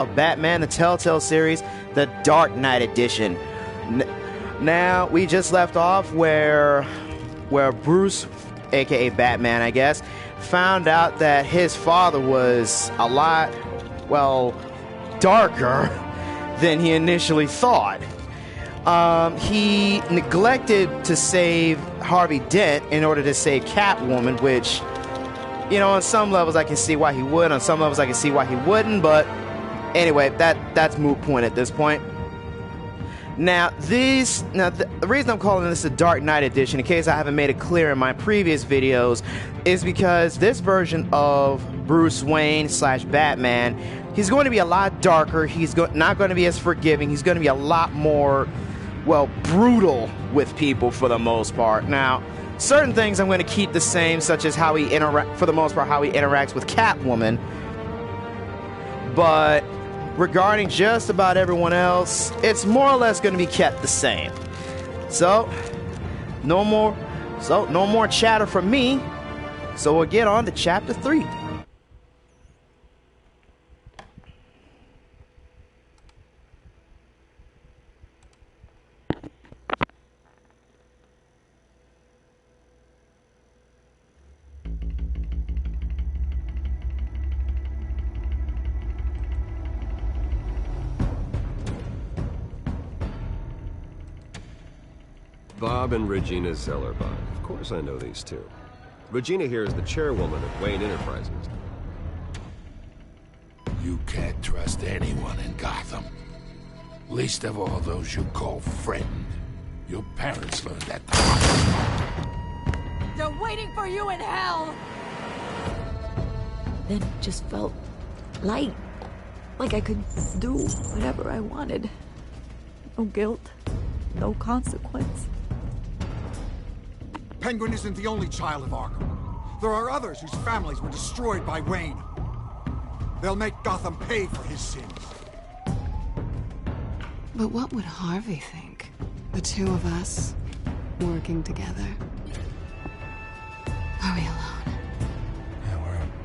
of Batman, the Telltale series, the Dark Knight edition. Now, we just left off where Bruce, aka Batman, I guess, found out that his father was a lot, well, darker than he initially thought. He neglected to save Harvey Dent in order to save Catwoman, which, you know, on some levels I can see why he would, on some levels I can see why he wouldn't, but anyway, that's moot point at this point. Now, the reason I'm calling this the Dark Knight edition, in case I haven't made it clear in my previous videos, is because this version of Bruce Wayne / Batman, he's going to be a lot darker. He's not going to be as forgiving. He's going to be a lot more, well, brutal with people for the most part. Now, certain things I'm going to keep the same, such as how he for the most part, how he interacts with Catwoman. But regarding just about everyone else, it's more or less going to be kept the same. So, no more chatter from me. So we'll get on to chapter 3. Bob and Regina Zellerbach. Of course I know these two. Regina here is the chairwoman of Wayne Enterprises. You can't trust anyone in Gotham. Least of all those you call friend. Your parents learned that. They're waiting for you in hell! Then it just felt light. Like I could do whatever I wanted. No guilt. No consequence. Penguin isn't the only child of Arkham. There are others whose families were destroyed by Wayne. They'll make Gotham pay for his sins. But what would Harvey think? The two of us, working together. Are we alone? Yeah,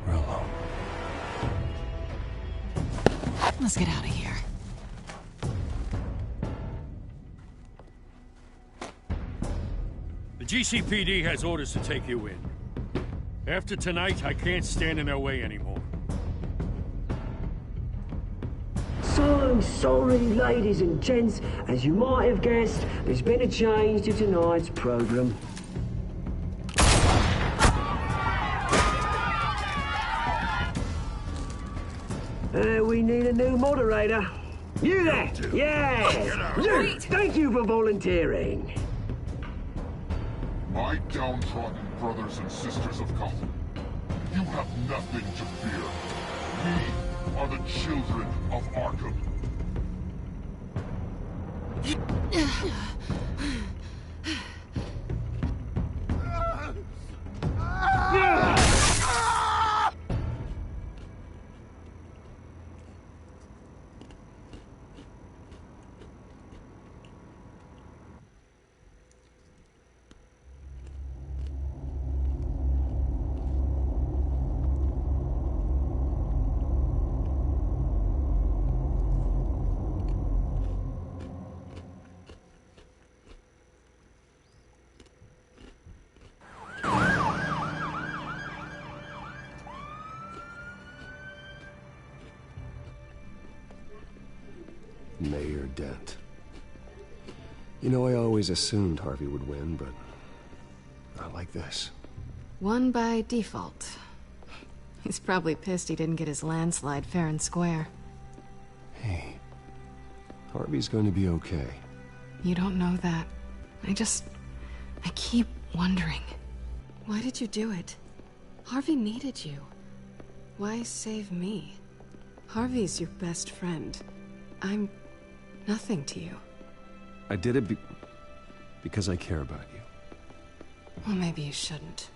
we're alone. Let's get out of here. The GCPD has orders to take you in. After tonight, I can't stand in their way anymore. So sorry, ladies and gents. As you might have guessed, there's been a change to tonight's program. We need a new moderator. You there? Yeah! You! Thank you for volunteering. My downtrodden brothers and sisters of Gotham, you have nothing to fear. We are the children of Arkham. Mayor Dent. You know, I always assumed Harvey would win, but not like this. Won by default. He's probably pissed he didn't get his landslide fair and square. Hey, Harvey's going to be okay. You don't know that. I keep wondering. Why did you do it? Harvey needed you. Why save me? Harvey's your best friend. I'm nothing to you. I did it because I care about you. Well, maybe you shouldn't.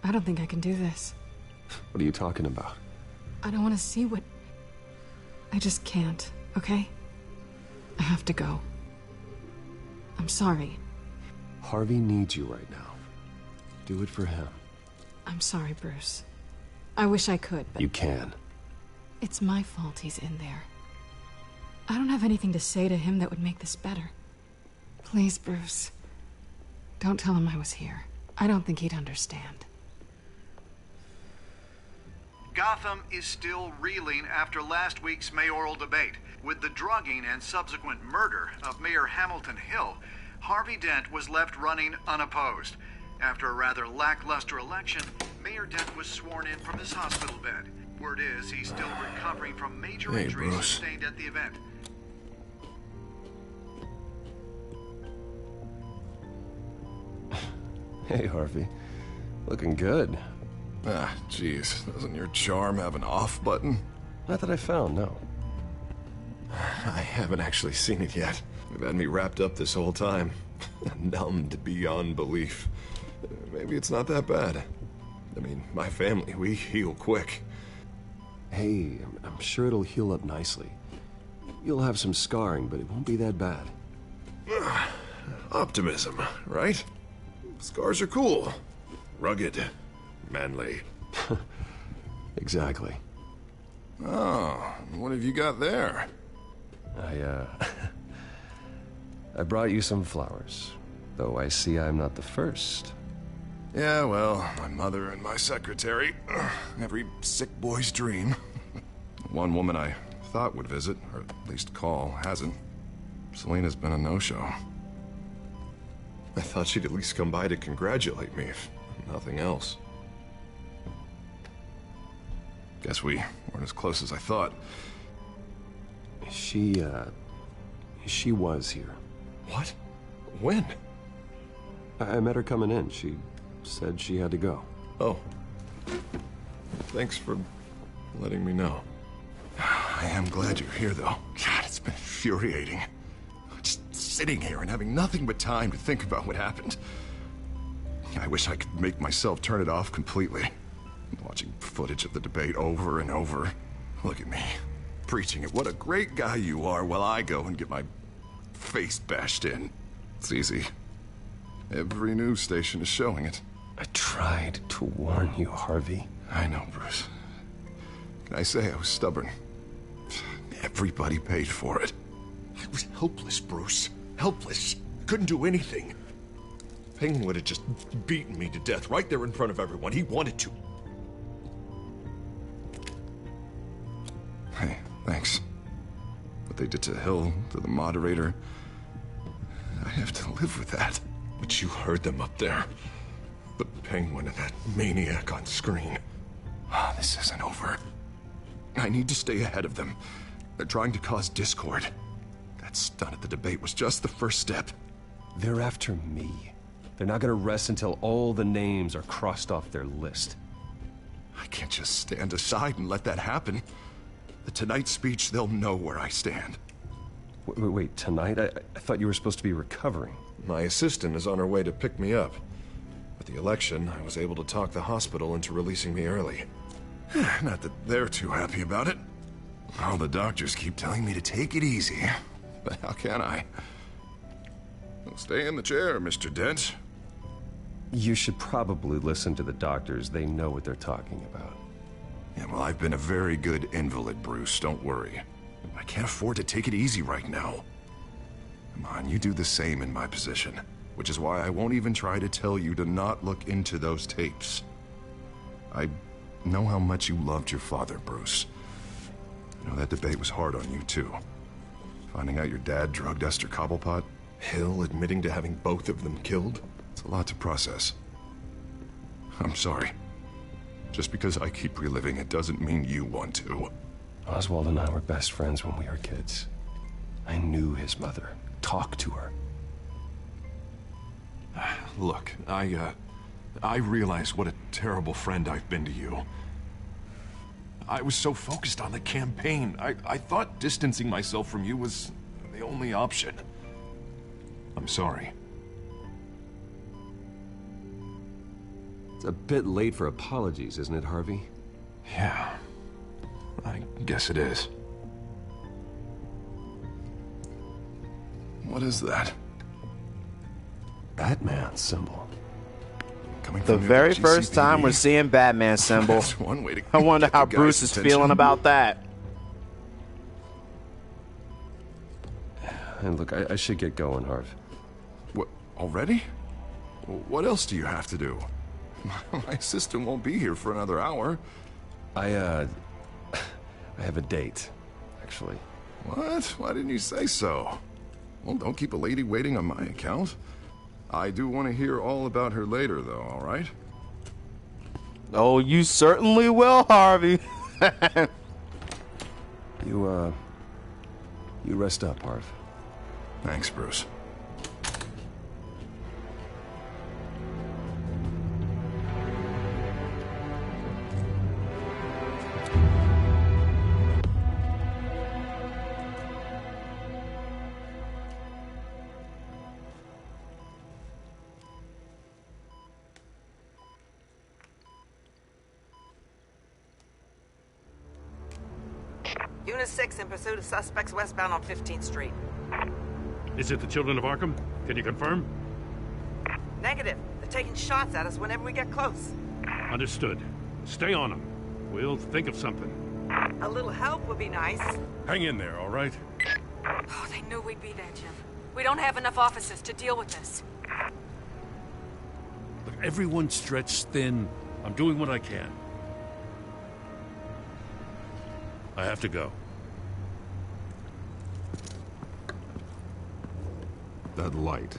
I don't think I can do this. What are you talking about? I don't want to see what... I just can't, okay? I have to go. I'm sorry. Harvey needs you right now. Do it for him. I'm sorry, Bruce. I wish I could, but... You can. It's my fault he's in there. I don't have anything to say to him that would make this better. Please, Bruce. Don't tell him I was here. I don't think he'd understand. Gotham is still reeling after last week's mayoral debate. With the drugging and subsequent murder of Mayor Hamilton Hill, Harvey Dent was left running unopposed. After a rather lackluster election, Mayor Dent was sworn in from his hospital bed. Word is he's still recovering from major injuries sustained at the event. Hey, Harvey. Looking good. Ah, jeez. Doesn't your charm have an off button? Not that I found, no. I haven't actually seen it yet. You've had me wrapped up this whole time. Numbed beyond belief. Maybe it's not that bad. I mean, my family, we heal quick. Hey, I'm sure it'll heal up nicely. You'll have some scarring, but it won't be that bad. Optimism, right? Scars are cool. Rugged. Manly. Exactly. Oh, what have you got there? I brought you some flowers. Though I see I'm not the first. Yeah, well, my mother and my secretary. Every sick boy's dream. One woman I thought would visit, or at least call, hasn't. Selena's been a no-show. I thought she'd at least come by to congratulate me, if nothing else. Guess we weren't as close as I thought. She was here. What? When? I met her coming in. She said she had to go. Oh. Thanks for letting me know. I am glad you're here, though. God, it's been infuriating. Just sitting here and having nothing but time to think about what happened. I wish I could make myself turn it off completely. Watching footage of the debate over and over. Look at me, preaching at what a great guy you are while I go and get my face bashed in. It's easy. Every news station is showing it. I tried to warn you, Harvey. I know, Bruce. Can I say I was stubborn? Everybody paid for it. I was helpless, Bruce. Helpless. Couldn't do anything. Penguin would have just beaten me to death right there in front of everyone. He wanted to. Hey, thanks. What they did to Hill, to the moderator, I have to live with that. But you heard them up there. The Penguin and that maniac on screen. This isn't over. I need to stay ahead of them. They're trying to cause discord. That stunt at the debate was just the first step. They're after me. They're not gonna rest until all the names are crossed off their list. I can't just stand aside and let that happen. The Tonight speech, they'll know where I stand. Wait, tonight? I thought you were supposed to be recovering. My assistant is on her way to pick me up. With the election, I was able to talk the hospital into releasing me early. Not that they're too happy about it. All the doctors keep telling me to take it easy. But how can I? Well, stay in the chair, Mr. Dent. You should probably listen to the doctors. They know what they're talking about. Yeah, well, I've been a very good invalid, Bruce. Don't worry. I can't afford to take it easy right now. Come on, you do the same in my position. Which is why I won't even try to tell you to not look into those tapes. I know how much you loved your father, Bruce. You know, that debate was hard on you, too. Finding out your dad drugged Esther Cobblepot, Hill admitting to having both of them killed. It's a lot to process. I'm sorry. Just because I keep reliving it doesn't mean you want to. Oswald and I were best friends when we were kids. I knew his mother. Talked to her. Look, I realize what a terrible friend I've been to you. I was so focused on the campaign. I thought distancing myself from you was the only option. I'm sorry. It's a bit late for apologies, isn't it, Harvey? Yeah, I guess it is. What is that? Batman symbol. Coming The from you, very GCPD. first time we're seeing Batman symbol. That's one way to I wonder get how the Bruce guy's is attention. feeling about that. And look, I should get going, Harv. What, already? What else do you have to do? My sister won't be here for another hour. I have a date, actually. What? Why didn't you say so? Well, don't keep a lady waiting on my account. I do want to hear all about her later, though, all right? Oh, you certainly will, Harvey. You rest up, Harv. Thanks, Bruce. Unit 6 in pursuit of suspects westbound on 15th Street. Is it the Children of Arkham? Can you confirm? Negative. They're taking shots at us whenever we get close. Understood. Stay on them. We'll think of something. A little help would be nice. Hang in there, all right? Oh, they knew we'd be there, Jim. We don't have enough officers to deal with this. Look, everyone's stretched thin. I'm doing what I can. I have to go. That light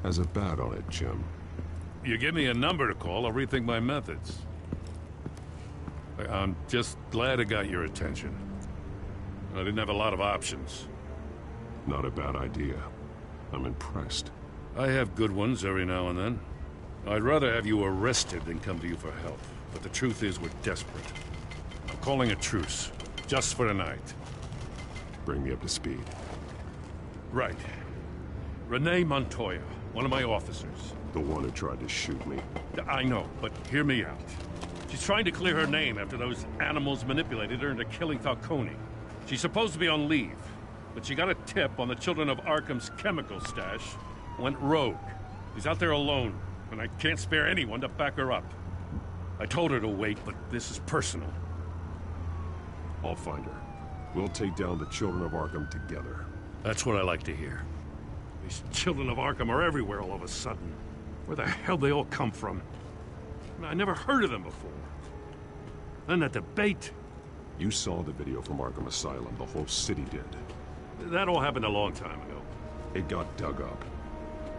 has a bat on it, Jim. You give me a number to call, I'll rethink my methods. I'm just glad I got your attention. I didn't have a lot of options. Not a bad idea. I'm impressed. I have good ones every now and then. I'd rather have you arrested than come to you for help. But the truth is, we're desperate. I'm calling a truce. Just for tonight. Bring me up to speed. Right. Renee Montoya, one of my officers. The one who tried to shoot me. I know, but hear me out. She's trying to clear her name after those animals manipulated her into killing Falcone. She's supposed to be on leave, but she got a tip on the Children of Arkham's chemical stash, went rogue. She's out there alone, and I can't spare anyone to back her up. I told her to wait, but this is personal. I'll find her. We'll take down the Children of Arkham together. That's what I like to hear. These Children of Arkham are everywhere all of a sudden. Where the hell they all come from? I never heard of them before. Then that debate. You saw the video from Arkham Asylum. The whole city did. That all happened a long time ago. It got dug up.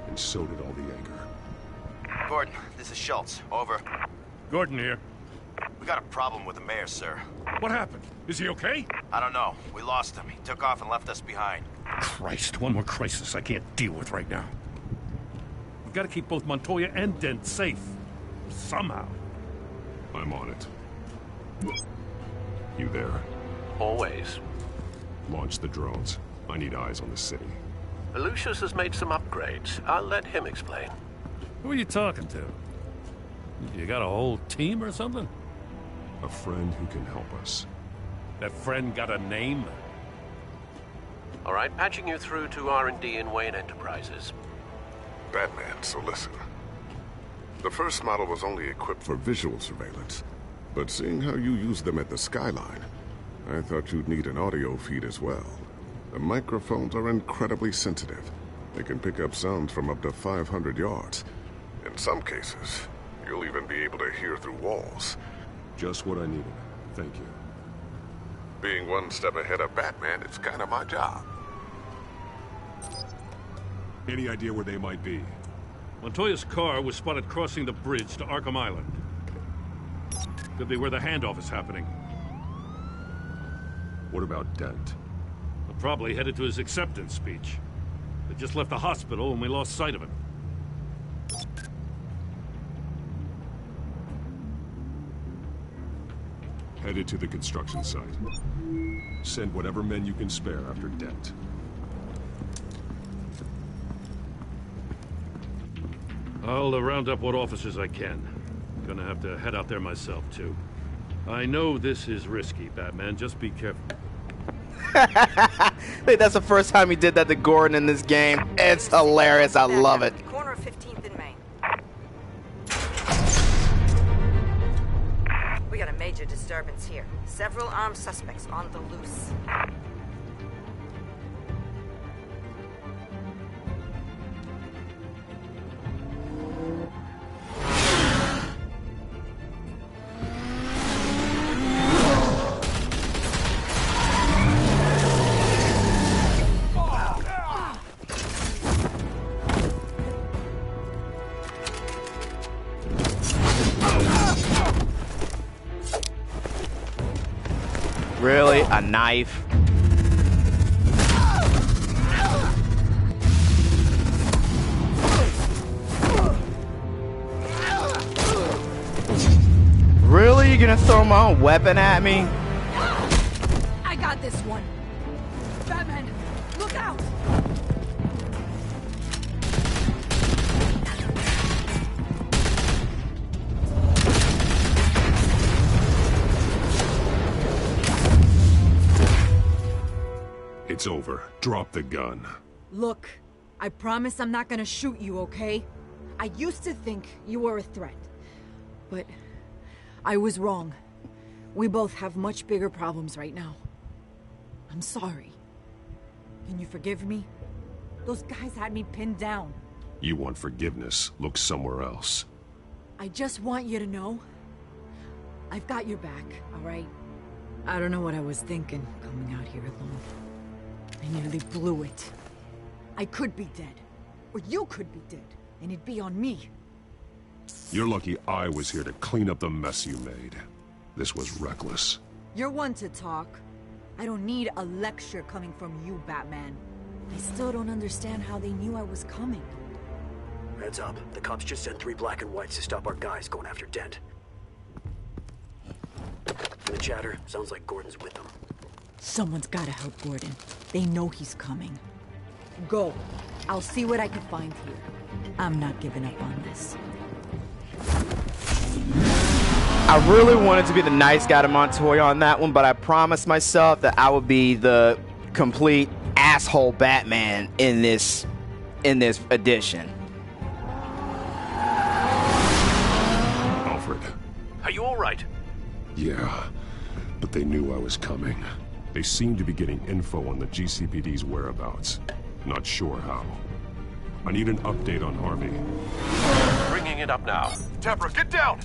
And so did all the anger. Gordon, this is Schultz. Over. Gordon here. We got a problem with the mayor, sir. What happened? Is he okay? I don't know. We lost him. He took off and left us behind. Christ, one more crisis I can't deal with right now. We've got to keep both Montoya and Dent safe. Somehow. I'm on it. You there? Always. Launch the drones. I need eyes on the city. Lucius has made some upgrades. I'll let him explain. Who are you talking to? You got a whole team or something? A friend who can help us. That friend got a name? All right, patching you through to R&D in Wayne Enterprises. Batman, so listen. The first model was only equipped for visual surveillance, but seeing how you use them at the Skyline, I thought you'd need an audio feed as well. The microphones are incredibly sensitive. They can pick up sounds from up to 500 yards. In some cases, you'll even be able to hear through walls. Just what I needed. Thank you. Being one step ahead of Batman, it's kind of my job. Any idea where they might be? Montoya's car was spotted crossing the bridge to Arkham Island. Could be where the handoff is happening. What about Dent? Probably headed to his acceptance speech. They just left the hospital and we lost sight of him. Headed to the construction site. Send whatever men you can spare after Dent. I'll round up what officers I can. Gonna have to head out there myself, too. I know this is risky, Batman. Just be careful. I think that's the first time he did that to Gordon in this game. It's hilarious. I love it. Corner of 15th and Main. We got a major disturbance here. Several armed suspects on the loose. Really? A knife? Really? You gonna throw my own weapon at me? I got this one. Batman, look out! It's over. Drop the gun. Look, I promise I'm not gonna shoot you, okay? I used to think you were a threat, but I was wrong. We both have much bigger problems right now. I'm sorry. Can you forgive me? Those guys had me pinned down. You want forgiveness? Look somewhere else. I just want you to know, I've got your back, alright? I don't know what I was thinking, coming out here alone. I nearly blew it. I could be dead. Or you could be dead, and it'd be on me. You're lucky I was here to clean up the mess you made. This was reckless. You're one to talk. I don't need a lecture coming from you, Batman. I still don't understand how they knew I was coming. Heads up. The cops just sent 3 black and whites to stop our guys going after Dent. The chatter sounds like Gordon's with them. Someone's gotta help Gordon. They know he's coming. Go. I'll see what I can find here. I'm not giving up on this. I really wanted to be the nice guy to Montoya on that one, but I promised myself that I would be the complete asshole Batman in this edition. Alfred. Are you all right? Yeah, but they knew I was coming. They seem to be getting info on the GCPD's whereabouts. Not sure how. I need an update on Harvey. Bringing it up now. Deborah, get down!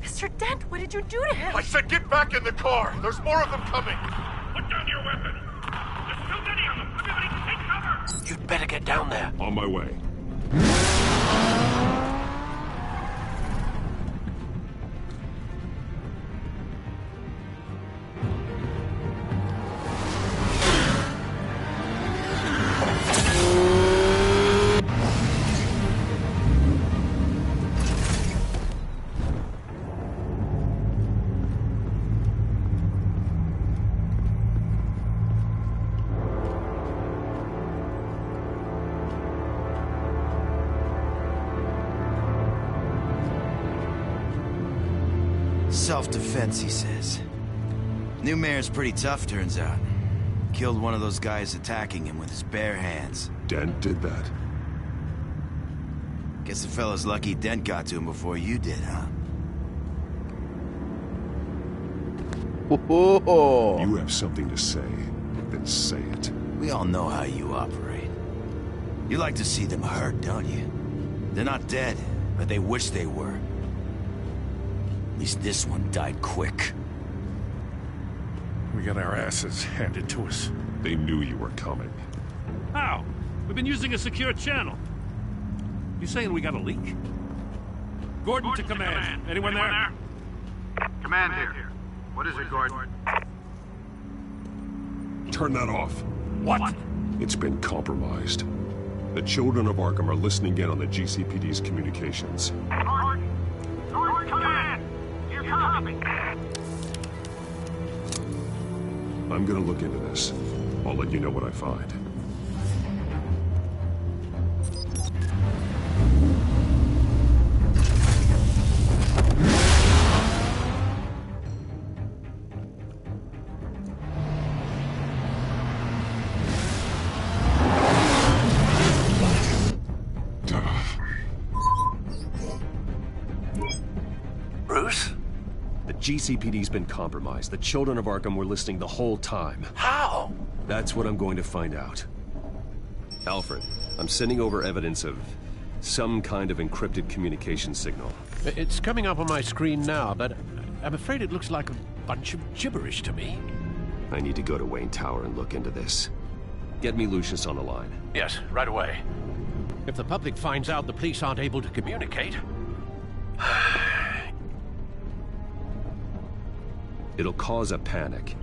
Mr. Dent, what did you do to him? I said get back in the car! There's more of them coming! Put down your weapon! There's too many of them! Everybody take cover! You'd better get down there. On my way. Self-defense, he says. New mayor's pretty tough, turns out. Killed one of those guys attacking him with his bare hands. Dent did that? Guess the fella's lucky Dent got to him before you did, huh? You have something to say, then say it. We all know how you operate. You like to see them hurt, don't you? They're not dead, but they wish they were. At least this one died quick. We got our asses handed to us. They knew you were coming. How? We've been using a secure channel. You saying we got a leak? Gordon to command. Anyone there? Command here. What is it, Gordon? Turn that off. What? It's been compromised. The children of Arkham are listening in on the GCPD's communications. Gordon, command! You copy? I'm gonna look into this. I'll let you know what I find. Bruce? The GCPD's been compromised. The children of Arkham were listening the whole time. How? That's what I'm going to find out. Alfred, I'm sending over evidence of some kind of encrypted communication signal. It's coming up on my screen now, but I'm afraid it looks like a bunch of gibberish to me. I need to go to Wayne Tower and look into this. Get me Lucius on the line. Yes, right away. If the public finds out the police aren't able to communicate... It'll cause a panic.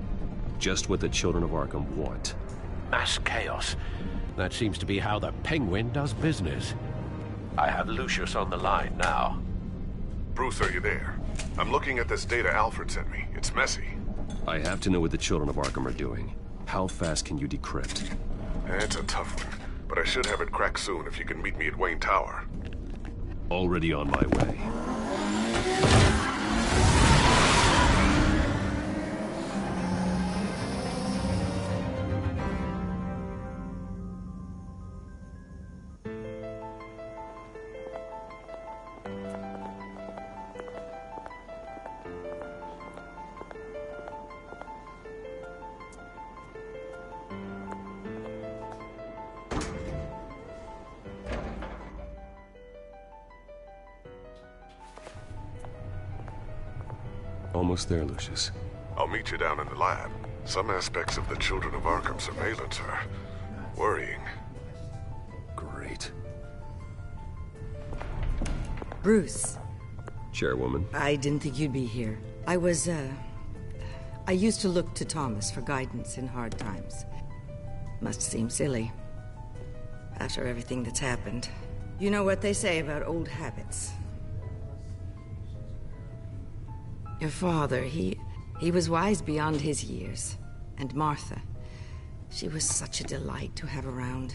just what the children of Arkham want. Mass chaos. That seems to be how the Penguin does business. I have Lucius on the line now. Bruce, are you there? I'm looking at this data Alfred sent me. It's messy. I have to know what the children of Arkham are doing. How fast can you decrypt? It's a tough one, but I should have it cracked soon if you can meet me at Wayne Tower. Already on my way. Almost there, Lucius. I'll meet you down in the lab. Some aspects of the Children of Arkham surveillance are worrying. Great. Bruce. Chairwoman. I didn't think you'd be here. I used to look to Thomas for guidance in hard times. Must seem silly. After everything that's happened. You know what they say about old habits. Your father, he was wise beyond his years. And Martha, she was such a delight to have around.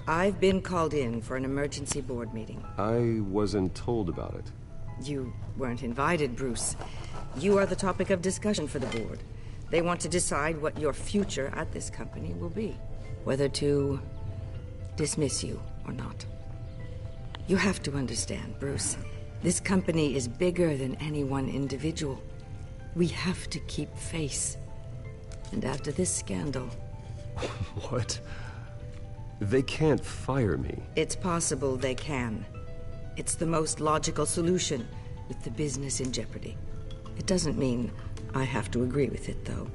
I've been called in for an emergency board meeting. I wasn't told about it. You weren't invited, Bruce. You are the topic of discussion for the board. They want to decide what your future at this company will be. Whether to dismiss you or not. You have to understand, Bruce. This company is bigger than any one individual. We have to keep face. And after this scandal... What? They can't fire me. It's possible they can. It's the most logical solution with the business in jeopardy. It doesn't mean I have to agree with it, though.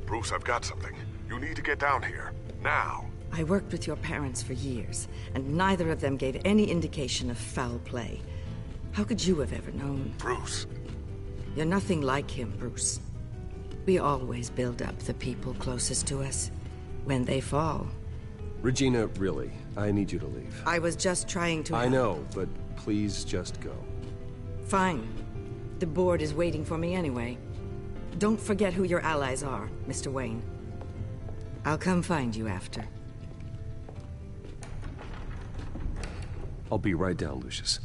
Bruce, I've got something. You need to get down here. Now. I worked with your parents for years, and neither of them gave any indication of foul play. How could you have ever known? Bruce. You're nothing like him, Bruce. We always build up the people closest to us. When they fall... Regina, really, I need you to leave. I was just trying to... I know, but please just go. Fine. The board is waiting for me anyway. Don't forget who your allies are, Mr. Wayne. I'll come find you after. I'll be right down, Lucius.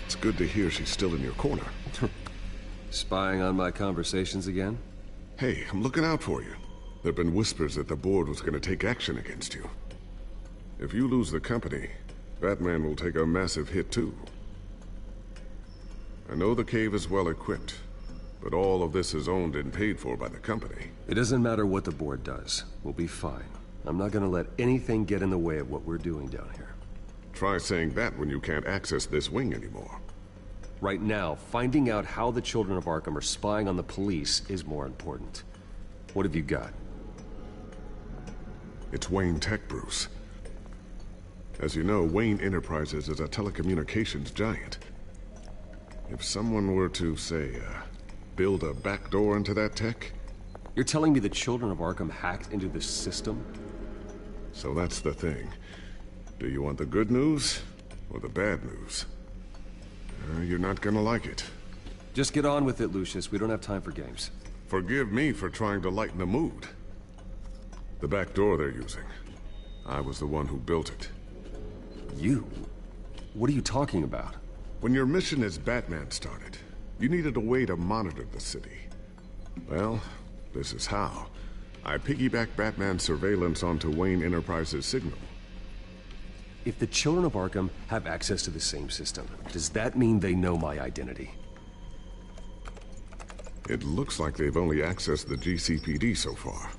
It's good to hear she's still in your corner. Spying on my conversations again? Hey, I'm looking out for you. There've been whispers that the board was going to take action against you. If you lose the company, Batman will take a massive hit too. I know the cave is well equipped, but all of this is owned and paid for by the company. It doesn't matter what the board does. We'll be fine. I'm not gonna let anything get in the way of what we're doing down here. Try saying that when you can't access this wing anymore. Right now, finding out how the children of Arkham are spying on the police is more important. What have you got? It's Wayne Tech, Bruce. As you know, Wayne Enterprises is a telecommunications giant. If someone were to, say, build a backdoor into that tech... You're telling me the children of Arkham hacked into this system? So that's the thing. Do you want the good news or the bad news? You're not gonna like it. Just get on with it, Lucius. We don't have time for games. Forgive me for trying to lighten the mood. The back door they're using. I was the one who built it. You? What are you talking about? When your mission as Batman started, you needed a way to monitor the city. Well, this is how. I piggybacked Batman's surveillance onto Wayne Enterprises' signal. If the children of Arkham have access to the same system, does that mean they know my identity? It looks like they've only accessed the GCPD so far.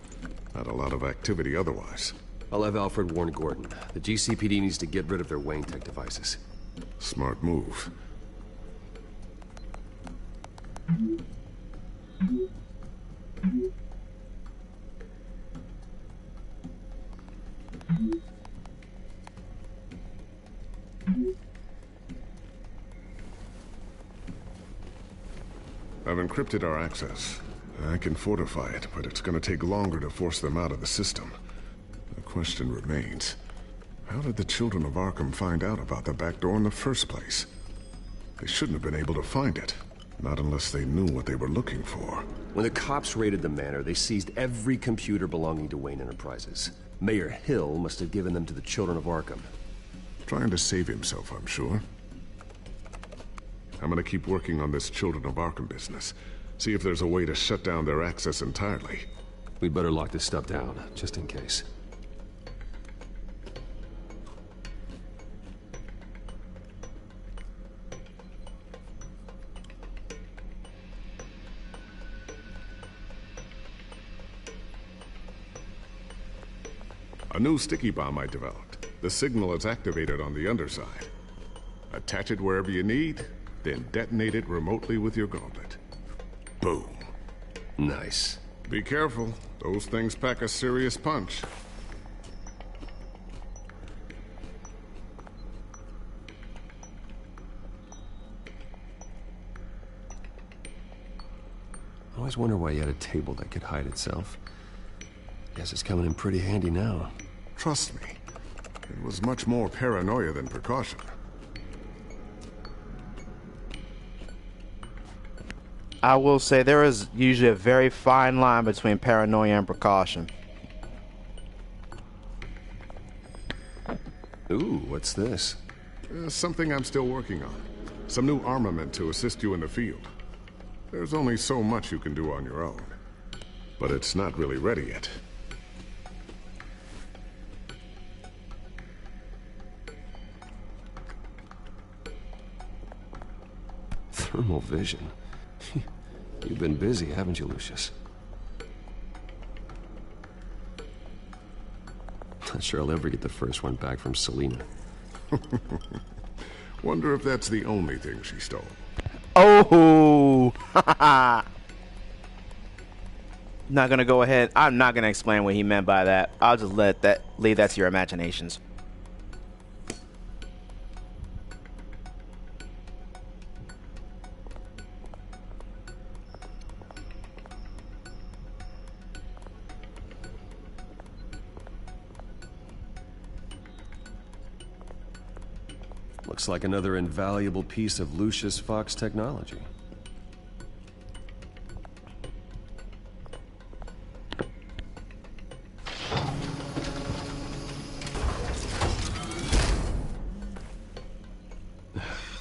Not a lot of activity otherwise. I'll have Alfred warn Gordon. The GCPD needs to get rid of their Wayne Tech devices. Smart move. I've encrypted our access. I can fortify it, but it's gonna take longer to force them out of the system. The question remains, how did the children of Arkham find out about the back door in the first place? They shouldn't have been able to find it. Not unless they knew what they were looking for. When the cops raided the manor, they seized every computer belonging to Wayne Enterprises. Mayor Hill must have given them to the children of Arkham. Trying to save himself, I'm sure. I'm gonna keep working on this Children of Arkham business. See if there's a way to shut down their access entirely. We'd better lock this stuff down, just in case. A new sticky bomb I developed. The signal is activated on the underside. Attach it wherever you need, then detonate it remotely with your gauntlet. Boom. Nice. Be careful. Those things pack a serious punch. I always wonder why you had a table that could hide itself. Guess it's coming in pretty handy now. Trust me. It was much more paranoia than precaution. I will say there is usually a very fine line between paranoia and precaution. Ooh, what's this? Something I'm still working on. Some new armament to assist you in the field. There's only so much you can do on your own. But it's not really ready yet. Thermal vision. You've been busy, haven't you, Lucius? Not sure I'll ever get the first one back from Selina. Wonder if that's the only thing she stole. Oh! Not gonna go ahead. I'm not gonna explain what he meant by that. I'll just leave that to your imaginations. Looks like another invaluable piece of Lucius Fox technology.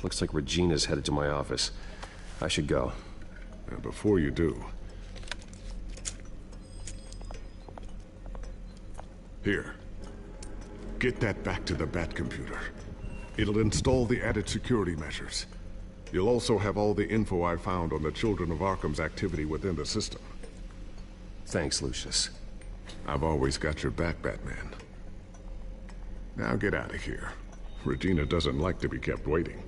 Looks like Regina's headed to my office. I should go. And before you do... Here. Get that back to the Bat computer. It'll install the added security measures. You'll also have all the info I found on the Children of Arkham's activity within the system. Thanks, Lucius. I've always got your back, Batman. Now get out of here. Regina doesn't like to be kept waiting.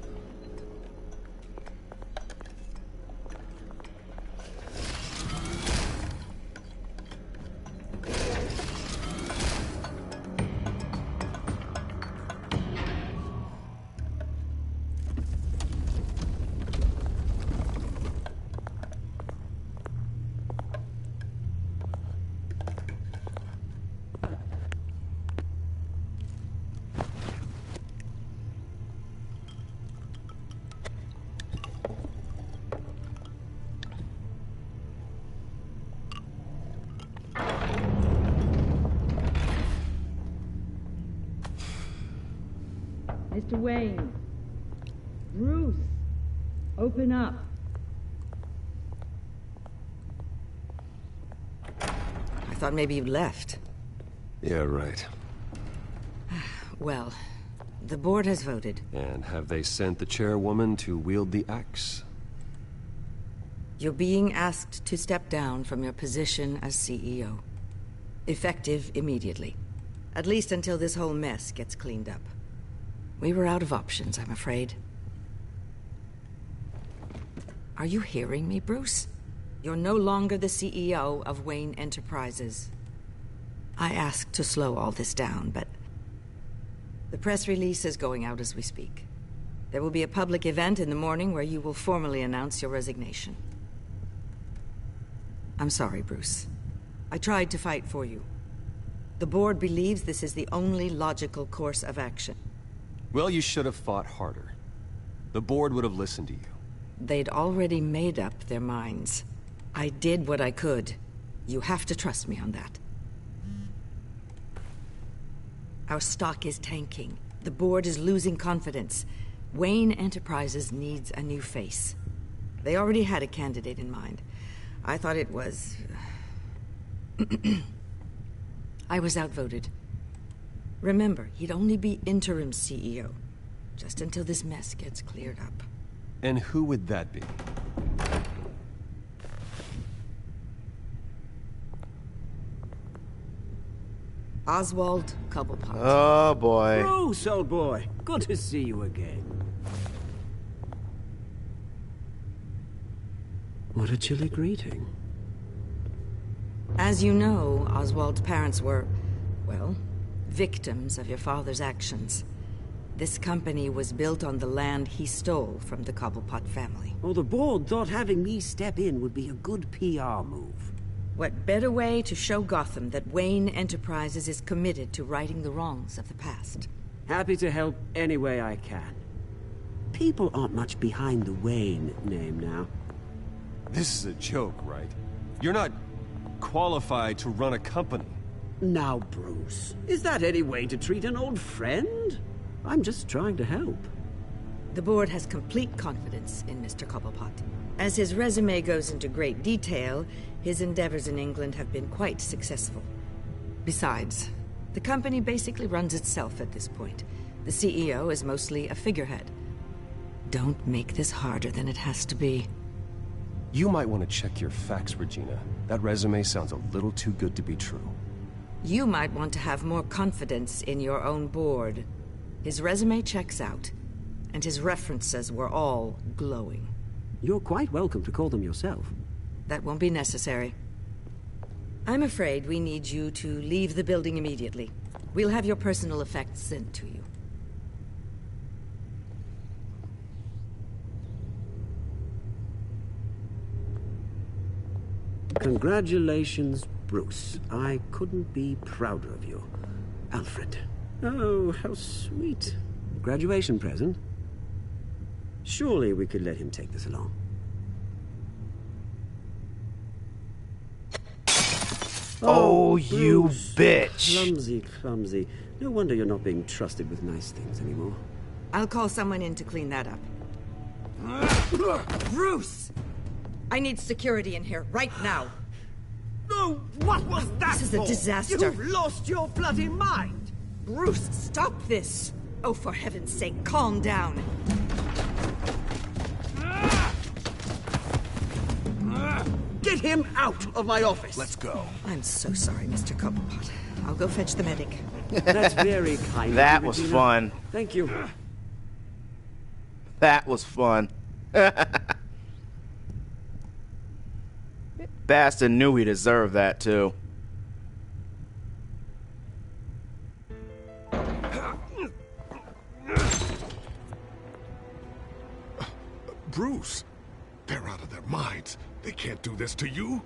Mr. Wayne. Bruce, open up. I thought maybe you'd left. Yeah, right. Well, the board has voted. And have they sent the chairwoman to wield the axe? You're being asked to step down from your position as CEO. Effective immediately. At least until this whole mess gets cleaned up. We were out of options, I'm afraid. Are you hearing me, Bruce? You're no longer the CEO of Wayne Enterprises. I asked to slow all this down, but the press release is going out as we speak. There will be a public event in the morning where you will formally announce your resignation. I'm sorry, Bruce. I tried to fight for you. The board believes this is the only logical course of action. Well, you should have fought harder. The board would have listened to you. They'd already made up their minds. I did what I could. You have to trust me on that. Our stock is tanking. The board is losing confidence. Wayne Enterprises needs a new face. They already had a candidate in mind. I thought it was... I was outvoted. Remember, he'd only be interim CEO, just until this mess gets cleared up. And who would that be? Oswald Cobblepot. Oh, boy. Bruce, old boy. Good to see you again. What a chilly greeting. As you know, Oswald's parents were, well, victims of your father's actions. This company was built on the land he stole from the Cobblepot family. Well, the board thought having me step in would be a good PR move. What better way to show Gotham that Wayne Enterprises is committed to righting the wrongs of the past? Happy to help any way I can. People aren't much behind the Wayne name now. This is a joke, right? You're not qualified to run a company. Now, Bruce, is that any way to treat an old friend? I'm just trying to help. The board has complete confidence in Mr. Cobblepot. As his resume goes into great detail, his endeavors in England have been quite successful. Besides, the company basically runs itself at this point. The CEO is mostly a figurehead. Don't make this harder than it has to be. You might want to check your facts, Regina. That resume sounds a little too good to be true. You might want to have more confidence in your own board. His resume checks out, and his references were all glowing. You're quite welcome to call them yourself. That won't be necessary. I'm afraid we need you to leave the building immediately. We'll have your personal effects sent to you. Congratulations, Bruce. I couldn't be prouder of you. Alfred. Oh, how sweet. Graduation present. Surely we could let him take this along. Oh, you Bruce. bitch. Clumsy, clumsy. No wonder you're not being trusted with nice things anymore. I'll call someone in to clean that up. Bruce! I need security in here, right now. No, what was that This is a for? disaster. You've lost your bloody mind! Bruce, stop this! Oh, for heaven's sake, calm down. Get him out of my office! Let's go. I'm so sorry, Mr. Cobblepot. I'll go fetch the medic. That's very kind of That you, was Regina. fun. Thank you. That was fun. Bastard knew he deserved that, too. Bruce, they're out of their minds. They can't do this to you.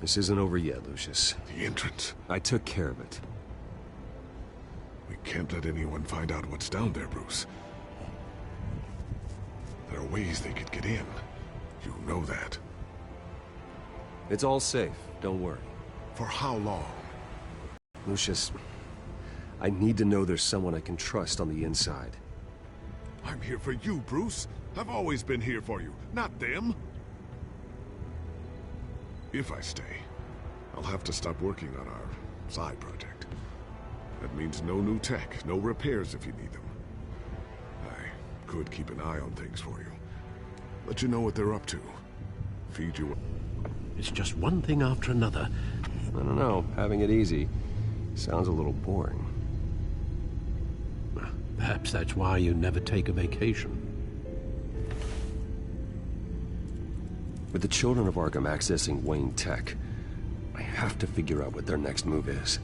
This isn't over yet, Lucius. The entrance. I took care of it. We can't let anyone find out what's down there, Bruce. There are ways they could get in. You know that. It's all safe, don't worry. For how long? Lucius, I need to know there's someone I can trust on the inside. I'm here for you, Bruce. I've always been here for you, not them. If I stay, I'll have to stop working on our side project. That means no new tech, no repairs if you need them. I could keep an eye on things for you. Let you know what they're up to. Feed you. It's just one thing after another. I don't know. Having it easy sounds a little boring. Perhaps that's why you never take a vacation. With the children of Arkham accessing Wayne Tech, I have to figure out what their next move is.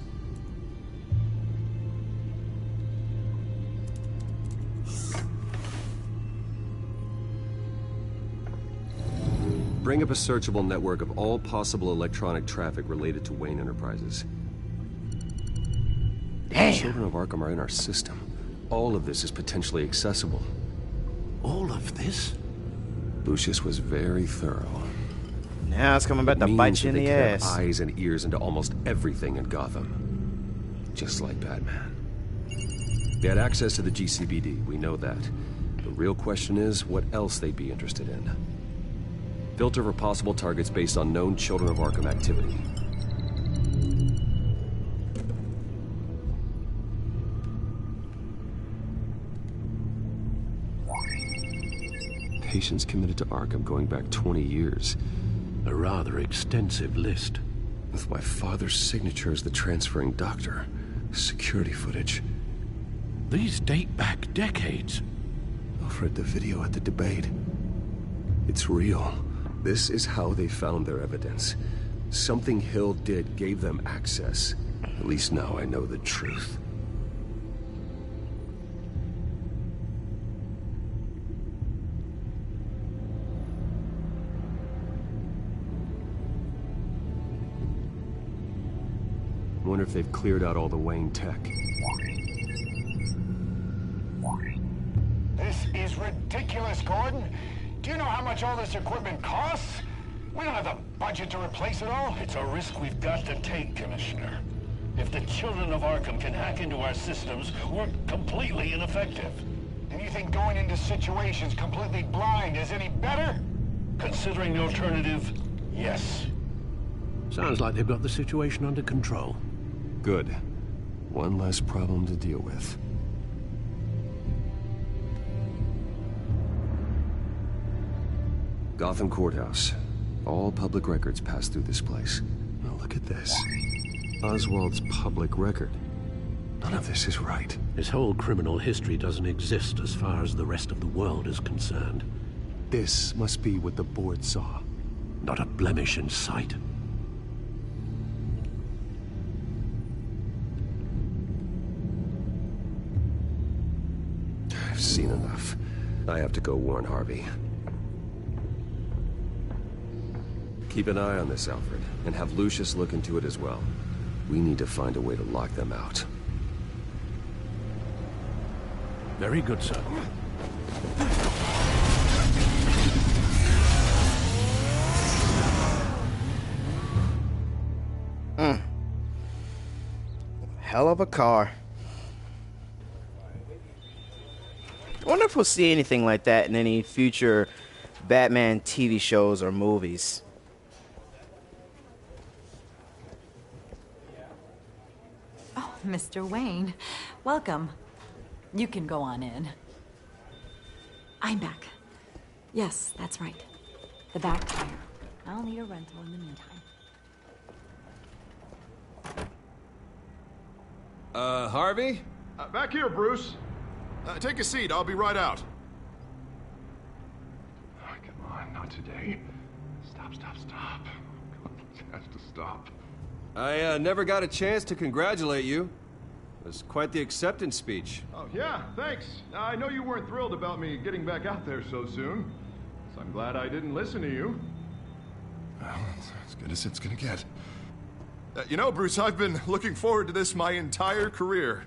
Bring up a searchable network of all possible electronic traffic related to Wayne Enterprises. Damn. The children of Arkham are in our system. All of this is potentially accessible. All of this? Lucius was very thorough. Now it's coming back to bite you in the ass. Have eyes and ears into almost everything in Gotham. Just like Batman. They had access to the GCPD, we know that. The real question is, what else they'd be interested in. Filter for possible targets based on known Children of Arkham activity. Patients committed to Arkham going back 20 years. A rather extensive list. With my father's signature as the transferring doctor. Security footage. These date back decades. Alfred, the video at the debate. It's real. This is how they found their evidence. Something Hill did gave them access. At least now I know the truth. Wonder if they've cleared out all the Wayne tech. This is ridiculous, Gordon. Do you know how much all this equipment costs? We don't have the budget to replace it all. It's a risk we've got to take, Commissioner. If the children of Arkham can hack into our systems, we're completely ineffective. And you think going into situations completely blind is any better? Considering the alternative, yes. Sounds like they've got the situation under control. Good. One less problem to deal with. Gotham Courthouse. All public records pass through this place. Now look at this. Oswald's public record. None of this is right. His whole criminal history doesn't exist as far as the rest of the world is concerned. This must be what the board saw. Not a blemish in sight. I've seen enough. I have to go warn Harvey. Keep an eye on this, Alfred, and have Lucius look into it as well. We need to find a way to lock them out. Very good, sir. Hell of a car. I wonder if we'll see anything like that in any future Batman TV shows or movies. Oh, Mr. Wayne, welcome. You can go on in. I'm back. Yes, that's right. The back tire. I'll need a rental in the meantime. Harvey? Back here, Bruce. Take a seat. I'll be right out. Oh, come on, not today. Stop. It has to stop. I never got a chance to congratulate you. It was quite the acceptance speech. Oh, yeah, thanks. I know you weren't thrilled about me getting back out there so soon, so I'm glad I didn't listen to you. Well, it's as good as it's gonna get. You know, Bruce, I've been looking forward to this my entire career.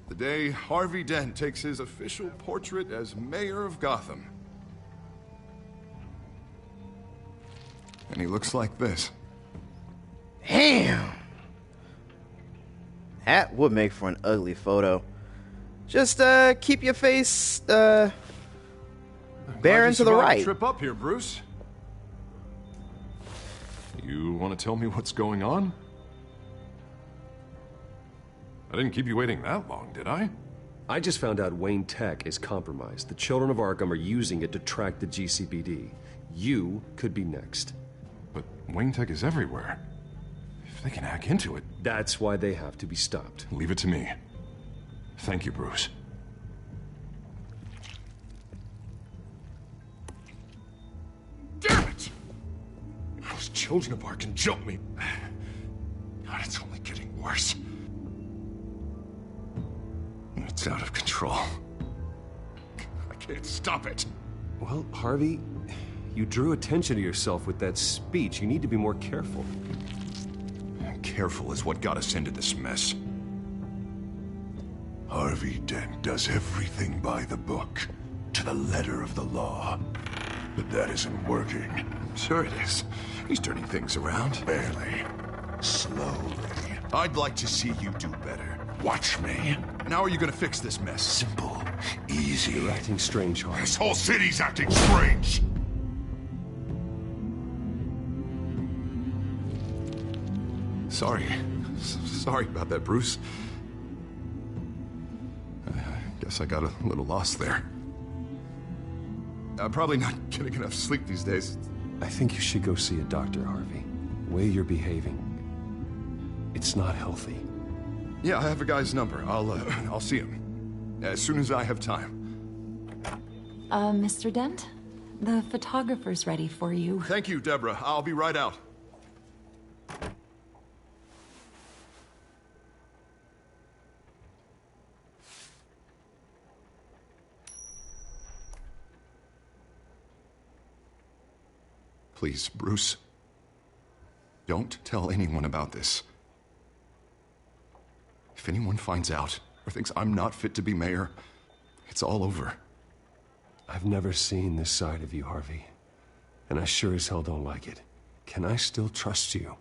The day Harvey Dent takes his official portrait as mayor of Gotham. And he looks like this. Damn! That would make for an ugly photo. Just keep your face Bearing to the right. Trip up here, Bruce. You want to tell me what's going on? I didn't keep you waiting that long, did I? I just found out Wayne Tech is compromised. The Children of Arkham are using it to track the GCPD. You could be next. But Wayne Tech is everywhere. If they can hack into it... That's why they have to be stopped. Leave it to me. Thank you, Bruce. Damn it! Those Children of Arkham jumped me. God, it's only getting worse. It's out of control. I can't stop it. Well, Harvey, you drew attention to yourself with that speech. You need to be more careful. Careful is what got us into this mess. Harvey Dent does everything by the book, to the letter of the law. But that isn't working. Sure it is. He's turning things around. Barely. Slowly. I'd like to see you do better. Watch me. And how are you gonna fix this mess? Simple. Easy. You're acting strange, Harvey. This whole city's acting strange! Sorry about that, Bruce. I guess I got a little lost there. I'm probably not getting enough sleep these days. I think you should go see a doctor, Harvey. The way you're behaving, it's not healthy. Yeah, I have a guy's number. I'll see him as soon as I have time. Mr. Dent? The photographer's ready for you. Thank you, Deborah. I'll be right out. Please, Bruce. Don't tell anyone about this. If anyone finds out or thinks I'm not fit to be mayor, it's all over. I've never seen this side of you, Harvey. And I sure as hell don't like it. Can I still trust you?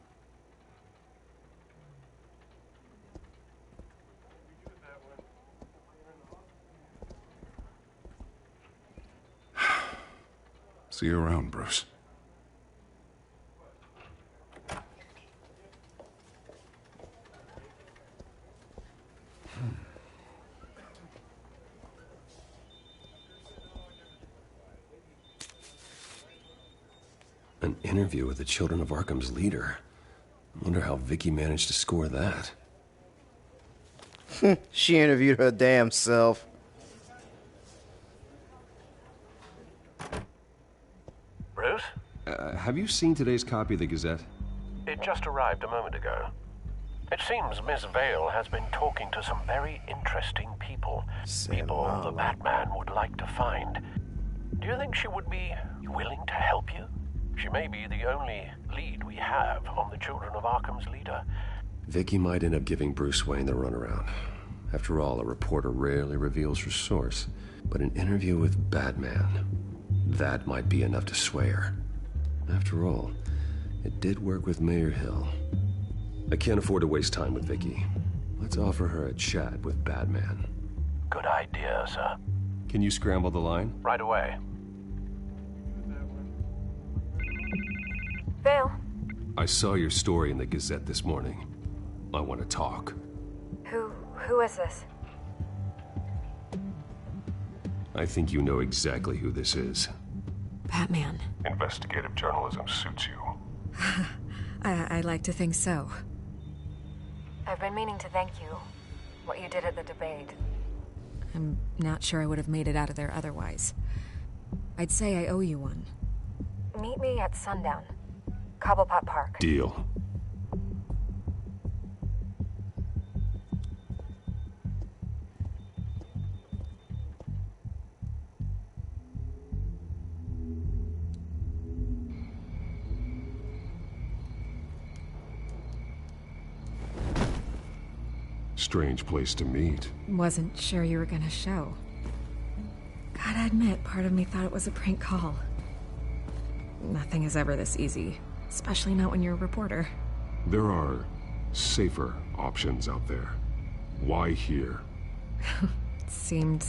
See you around, Bruce. An interview with the Children of Arkham's leader. I wonder how Vicky managed to score that. She interviewed her damn self. Bruce? Have you seen today's copy of the Gazette? It just arrived a moment ago. It seems Miss Vale has been talking to some very interesting people. People the Batman would like to find. Do you think she would be willing to help you? She may be the only lead we have on the Children of Arkham's leader. Vicky might end up giving Bruce Wayne the runaround. After all, a reporter rarely reveals her source. But an interview with Batman, that might be enough to sway her. After all, it did work with Mayor Hill. I can't afford to waste time with Vicky. Let's offer her a chat with Batman. Good idea, sir. Can you scramble the line? Right away. Vale. I saw your story in the Gazette this morning. I want to talk. Who is this? I think you know exactly who this is. Batman. Investigative journalism suits you. I like to think so. I've been meaning to thank you. What you did at the debate. I'm not sure I would have made it out of there otherwise. I'd say I owe you one. Meet me at sundown. Cobblepot Park. Deal. Strange place to meet. Wasn't sure you were gonna show. Gotta admit, part of me thought it was a prank call. Nothing is ever this easy, especially not when you're a reporter. There are safer options out there. Why here? Seemed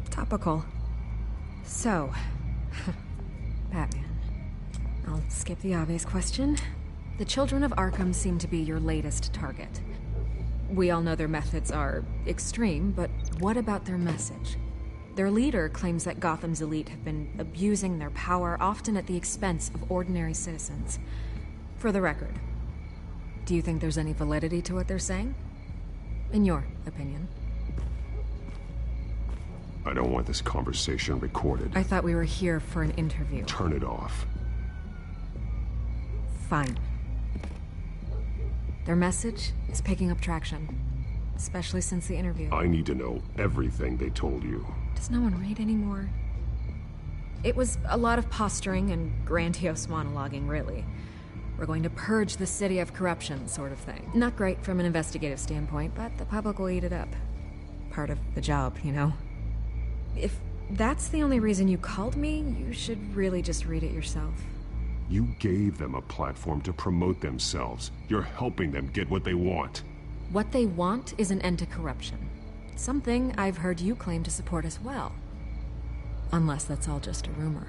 topical. So, Batman. I'll skip the obvious question. The children of Arkham seem to be your latest target. We all know their methods are extreme, but what about their message? Their leader claims that Gotham's elite have been abusing their power, often at the expense of ordinary citizens. For the record, do you think there's any validity to what they're saying? In your opinion? I don't want this conversation recorded. I thought we were here for an interview. Turn it off. Fine. Their message is picking up traction, especially since the interview. I need to know everything they told you. Does no one read anymore? It was a lot of posturing and grandiose monologuing, really. We're going to purge the city of corruption, sort of thing. Not great from an investigative standpoint, but the public will eat it up. Part of the job, you know? If that's the only reason you called me, you should really just read it yourself. You gave them a platform to promote themselves. You're helping them get what they want. What they want is an end to corruption. Something I've heard you claim to support as well. Unless that's all just a rumor.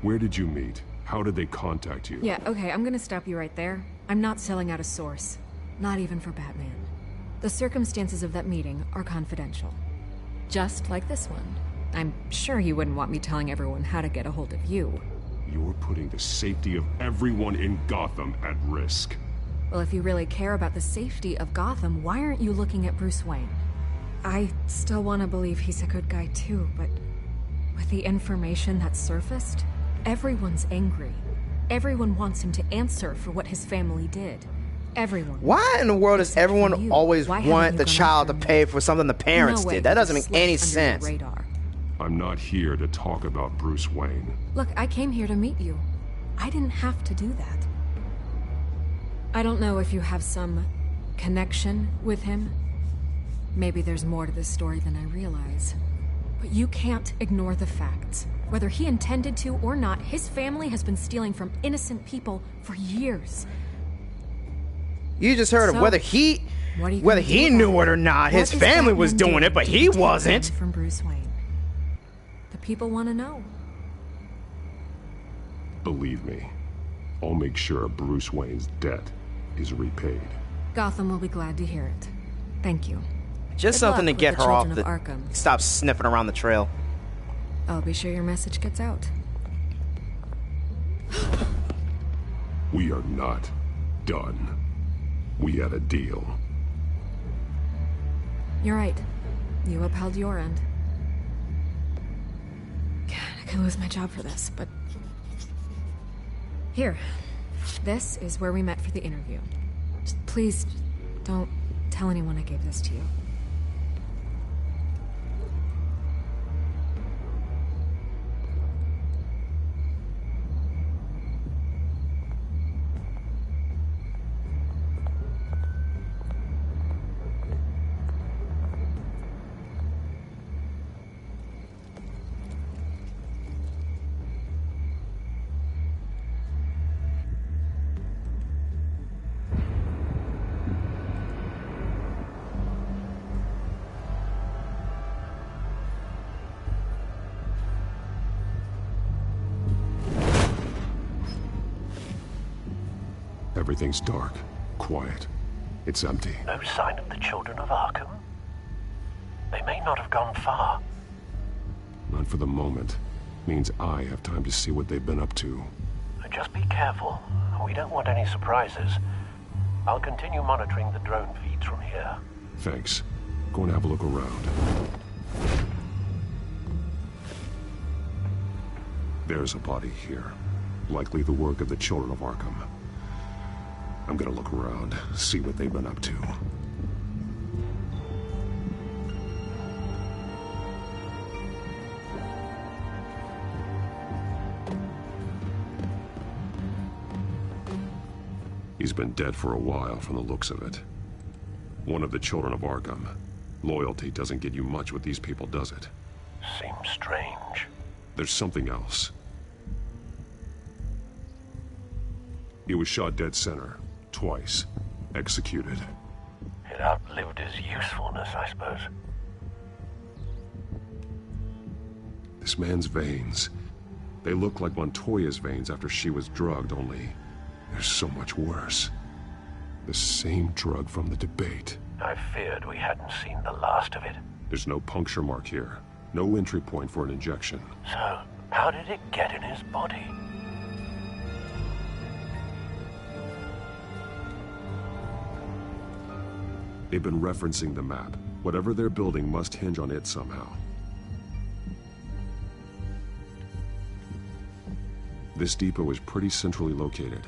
Where did you meet? How did they contact you? Yeah, okay, I'm gonna stop you right there. I'm not selling out a source. Not even for Batman. The circumstances of that meeting are confidential. Just like this one. I'm sure you wouldn't want me telling everyone how to get a hold of you. You're putting the safety of everyone in Gotham at risk. Well, if you really care about the safety of Gotham, why aren't you looking at Bruce Wayne? I still want to believe he's a good guy too, but with the information that's surfaced, everyone's angry. Everyone wants him to answer for what his family did. Everyone. Why in the world does everyone always want the child to pay for something the parents did? That doesn't make any sense. I'm not here to talk about Bruce Wayne. Look, I came here to meet you. I didn't have to do that. I don't know if you have some connection with him. Maybe there's more to this story than I realize. But you can't ignore the facts. Whether he intended to or not, his family has been stealing from innocent people for years. You just heard of whether he knew it or not. His family was doing it, but he wasn't. From Bruce Wayne. The people want to know. Believe me, I'll make sure Bruce Wayne's debt is repaid. Gotham will be glad to hear it. Thank you. Just something to get her off the... Stop sniffing around the trail. I'll be sure your message gets out. We are not done. We had a deal. You're right. You upheld your end. God, I could lose my job for this, but... Here. This is where we met for the interview. Just please, don't tell anyone I gave this to you. Everything's dark, quiet. It's empty. No sign of the children of Arkham? They may not have gone far. Not for the moment. Means I have time to see what they've been up to. Just be careful. We don't want any surprises. I'll continue monitoring the drone feeds from here. Thanks. Go and have a look around. There's a body here. Likely the work of the children of Arkham. I'm gonna look around, see what they've been up to. He's been dead for a while from the looks of it. One of the children of Arkham. Loyalty doesn't get you much with these people, does it? Seems strange. There's something else. He was shot dead center. Twice. Executed. It outlived his usefulness, I suppose. This man's veins. They look like Montoya's veins after she was drugged, only they're so much worse. The same drug from the debate. I feared we hadn't seen the last of it. There's no puncture mark here. No entry point for an injection. So, how did it get in his body? They've been referencing the map. Whatever they're building must hinge on it somehow. This depot is pretty centrally located.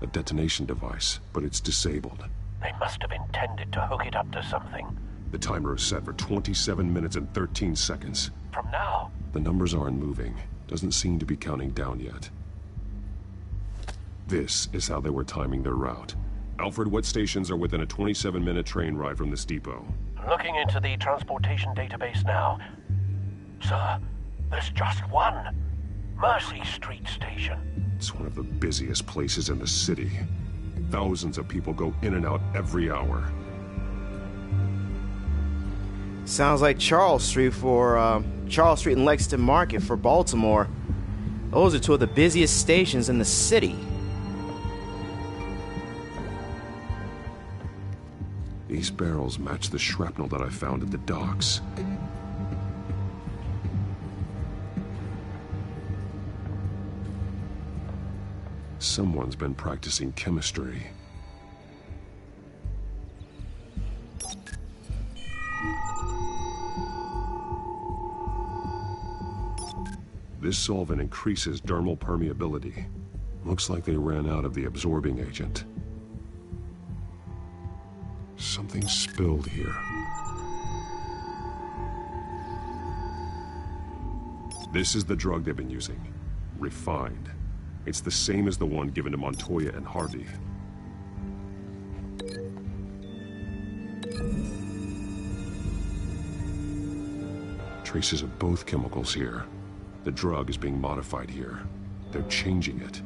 A detonation device, but it's disabled. They must have intended to hook it up to something. The timer is set for 27 minutes and 13 seconds. From now? The numbers aren't moving. Doesn't seem to be counting down yet. This is how they were timing their route. Alfred, what stations are within a 27-minute train ride from this depot? Looking into the transportation database now. Sir, there's just one. Mercy Street Station. It's one of the busiest places in the city. Thousands of people go in and out every hour. Sounds like Charles Street and Lexington Market for Baltimore. Those are two of the busiest stations in the city. These barrels match the shrapnel that I found at the docks. Someone's been practicing chemistry. This solvent increases dermal permeability. Looks like they ran out of the absorbing agent. Something spilled here. This is the drug they've been using. Refined. It's the same as the one given to Montoya and Harvey. Traces of both chemicals here. The drug is being modified here. They're changing it.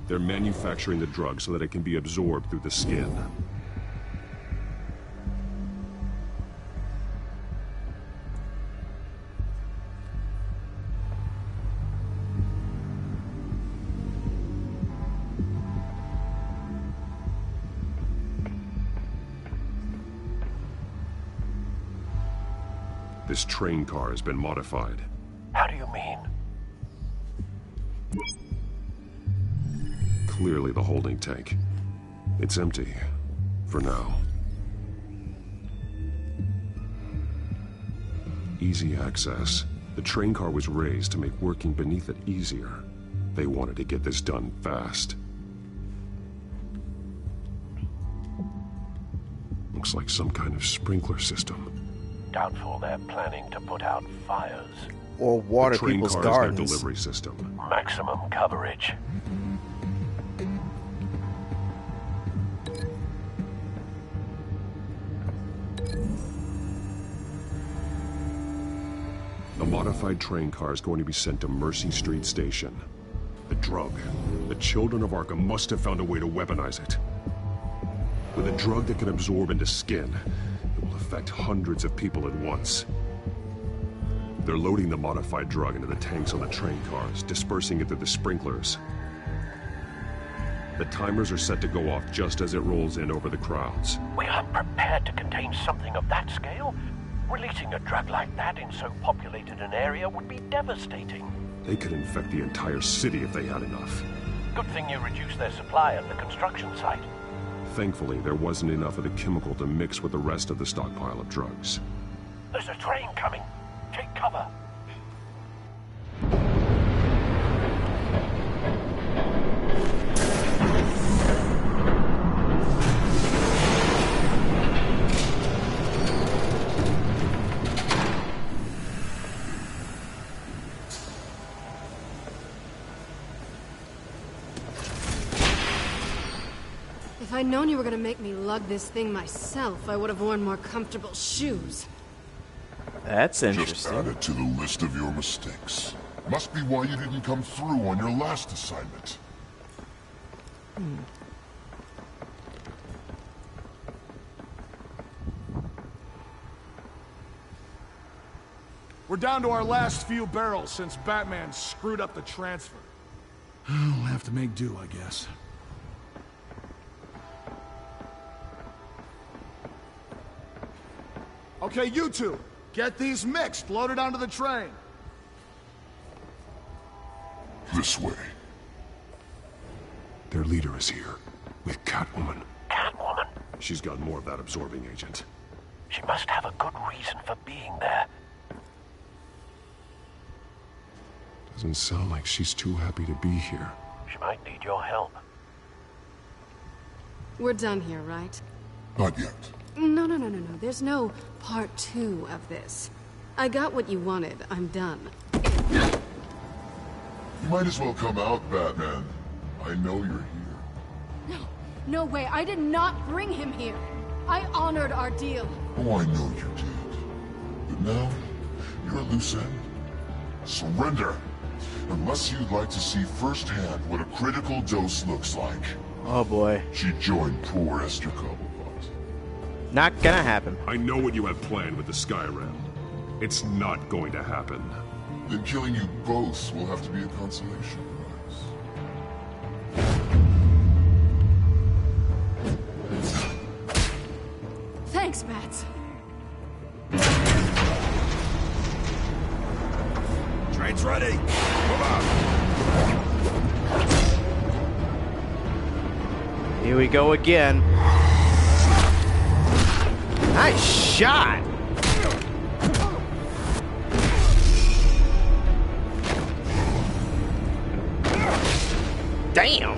They're manufacturing the drug so that it can be absorbed through the skin. This train car has been modified. How do you mean? Clearly the holding tank. It's empty. For now. Easy access. The train car was raised to make working beneath it easier. They wanted to get this done fast. Looks like some kind of sprinkler system. Doubtful they're planning to put out fires. Or water people's gardens. The train car is their delivery system. Maximum coverage. The modified train car is going to be sent to Mercy Street Station. The drug. The children of Arkham must have found a way to weaponize it. With a drug that can absorb into skin, it will affect hundreds of people at once. They're loading the modified drug into the tanks on the train cars, dispersing it through the sprinklers. The timers are set to go off just as it rolls in over the crowds. We aren't prepared to contain something of that scale. Releasing a drug like that in so populated an area would be devastating. They could infect the entire city if they had enough. Good thing you reduced their supply at the construction site. Thankfully, there wasn't enough of the chemical to mix with the rest of the stockpile of drugs. There's a train coming. Take cover. If I'd known you were gonna make me lug this thing myself, I would have worn more comfortable shoes. That's Just interesting. add it to the list of your mistakes. Must be why you didn't come through on your last assignment. We're down to our last few barrels since Batman screwed up the transfer. We'll have to make do, I guess. Okay, you two, get these mixed, loaded onto the train. This way. Their leader is here, with Catwoman. Catwoman? She's got more of that absorbing agent. She must have a good reason for being there. Doesn't sound like she's too happy to be here. She might need your help. We're done here, right? Not yet. No. There's no part 2 of this. I got what you wanted. I'm done. You might as well come out, Batman. I know you're here. No way. I did not bring him here. I honored our deal. Oh, I know you did. But now, you're a loose end. Surrender. Unless you'd like to see firsthand what a critical dose looks like. Oh boy. She joined poor Esther Cobblepot. Not gonna happen. I know what you have planned with the Skyrail. It's not going to happen. Then killing you both will have to be a consolation prize. Thanks, Bats. Train's ready. Move out. Here we go again. Nice shot. Damn.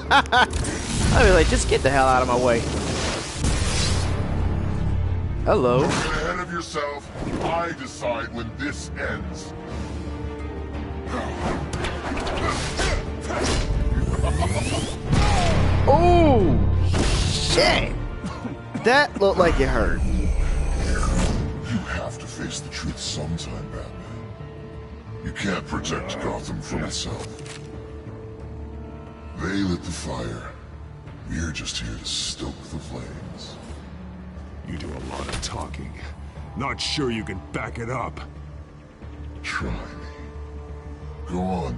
I mean, like, just get the hell out of my way. Hello. Get ahead of yourself. I decide when this ends. Oh, shit. That looked like it hurt. You have to face the truth sometime, Batman. You can't protect Gotham from itself. They lit the fire. We're just here to stoke the flames. You do a lot of talking. Not sure you can back it up. Try me. Go on.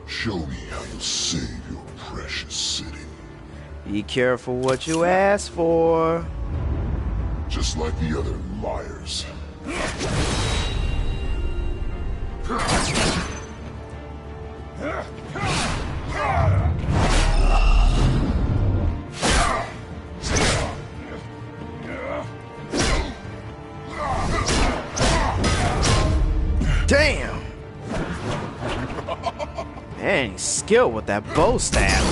Show me how you'll save your precious city. Be careful what you ask for. Just like the other liars. Damn! Man, he's skilled with that bow staff.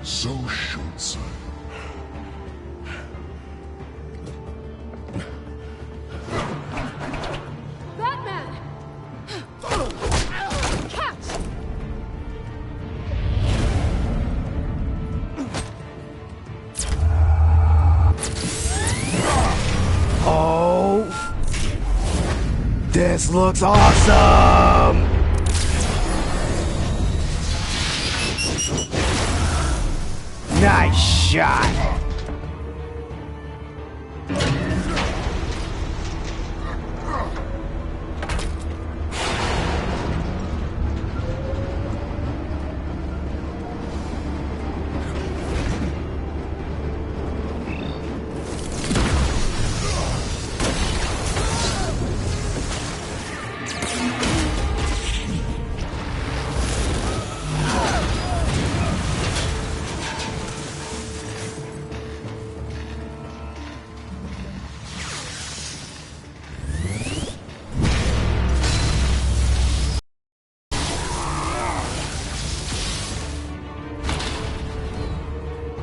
So short-sighted. Batman! Catch! Oh, this looks awesome! Nice shot!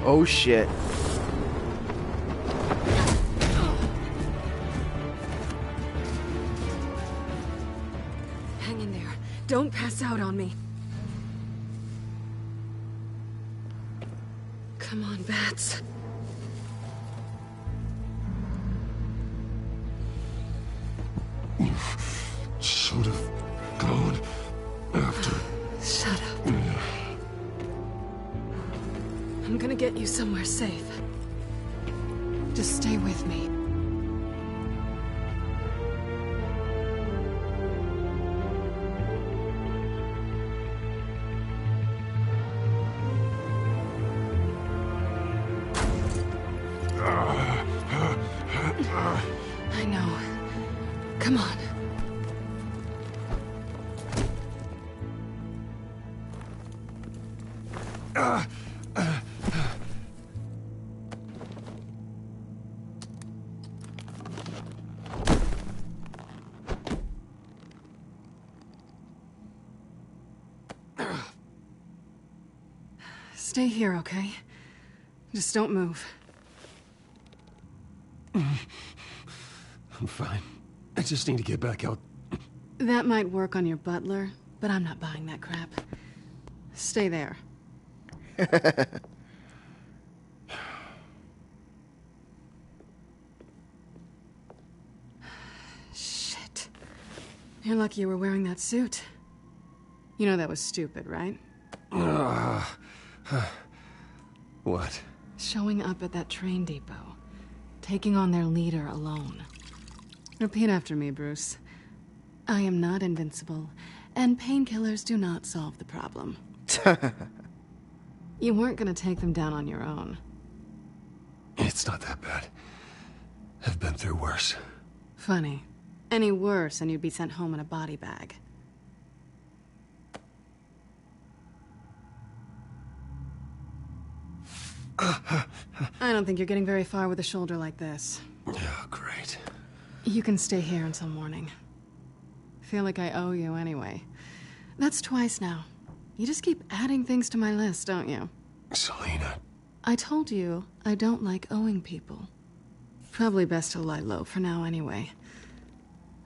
Oh shit. Hang in there. Don't pass out on me. Come on, Bats. Should have gone after. Shut up. I'm gonna get you somewhere safe. Just stay with me. I know. Come on. Stay here, okay? Just don't move. I'm fine. I just need to get back out. That might work on your butler, but I'm not buying that crap. Stay there. Shit. You're lucky you were wearing that suit. You know that was stupid, right? What? Showing up at that train depot. Taking on their leader alone. Repeat after me, Bruce. I am not invincible, and painkillers do not solve the problem. You weren't gonna take them down on your own. It's not that bad. I've been through worse. Funny. Any worse and you'd be sent home in a body bag. I don't think you're getting very far with a shoulder like this. Oh, great. You can stay here until morning. Feel like I owe you anyway. That's twice now. You just keep adding things to my list, don't you? Selena. I told you I don't like owing people. Probably best to lie low for now anyway.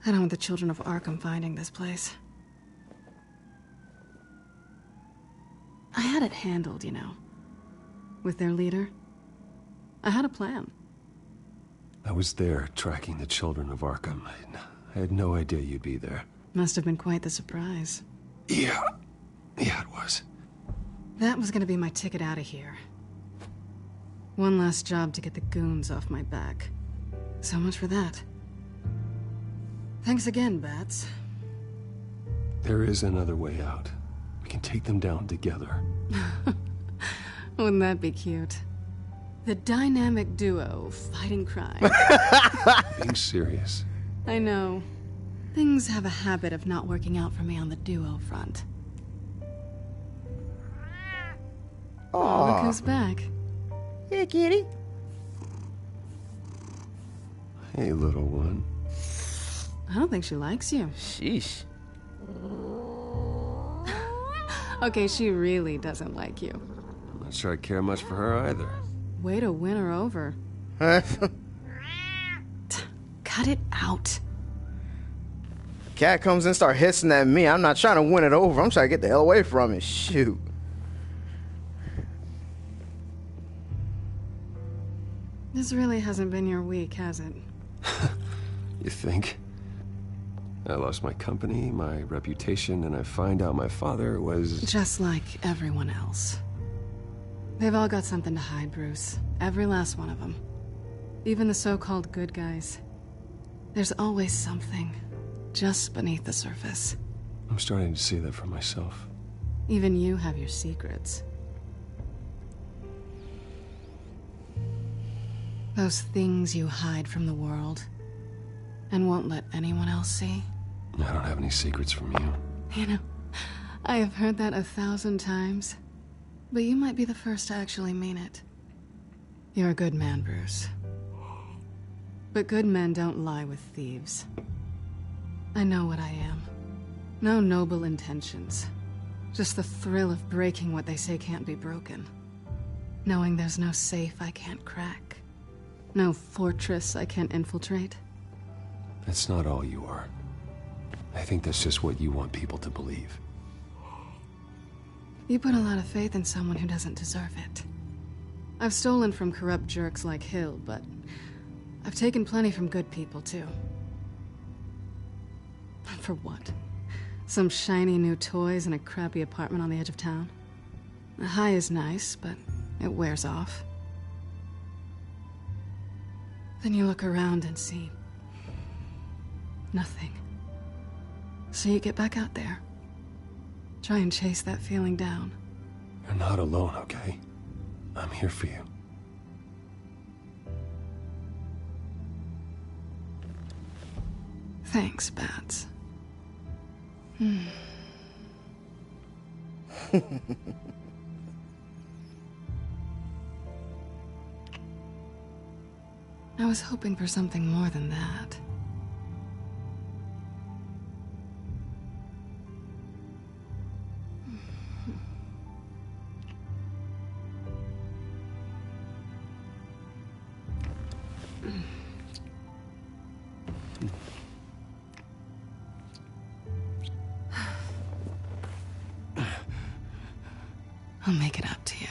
I don't want the children of Arkham finding this place. I had it handled, you know. With their leader. I had a plan. I was there tracking the children of Arkham. I had no idea you'd be there. Must have been quite the surprise. Yeah, it was. That was gonna be my ticket out of here. One last job to get the goons off my back. So much for that. Thanks again, Bats. There is another way out. We can take them down together. Wouldn't that be cute? The dynamic duo fighting crime. Being serious. I know. Things have a habit of not working out for me on the duo front. Oh, look who's back. Hey, kitty. Hey, little one. I don't think she likes you. Sheesh. Okay, she really doesn't like you. I'm not sure I care much for her either. Way to win her over. Cut it out. Cat comes in, start hissing at me. I'm not trying to win it over. I'm trying to get the hell away from it. Shoot. This really hasn't been your week, has it? You think? I lost my company, my reputation, and I find out my father was... Just like everyone else. They've all got something to hide, Bruce. Every last one of them. Even the so-called good guys. There's always something just beneath the surface. I'm starting to see that for myself. Even you have your secrets. Those things you hide from the world and won't let anyone else see. I don't have any secrets from you. You know, I have heard that 1,000 times, but you might be the first to actually mean it. You're a good man, Bruce. But good men don't lie with thieves. I know what I am. No noble intentions. Just the thrill of breaking what they say can't be broken. Knowing there's no safe I can't crack. No fortress I can't infiltrate. That's not all you are. I think that's just what you want people to believe. You put a lot of faith in someone who doesn't deserve it. I've stolen from corrupt jerks like Hill, but I've taken plenty from good people, too. For what? Some shiny new toys and a crappy apartment on the edge of town? The high is nice, but it wears off. Then you look around and see nothing. So you get back out there. Try and chase that feeling down. You're not alone, okay? I'm here for you. Thanks, Bats. I was hoping for something more than that. I'll make it up to you.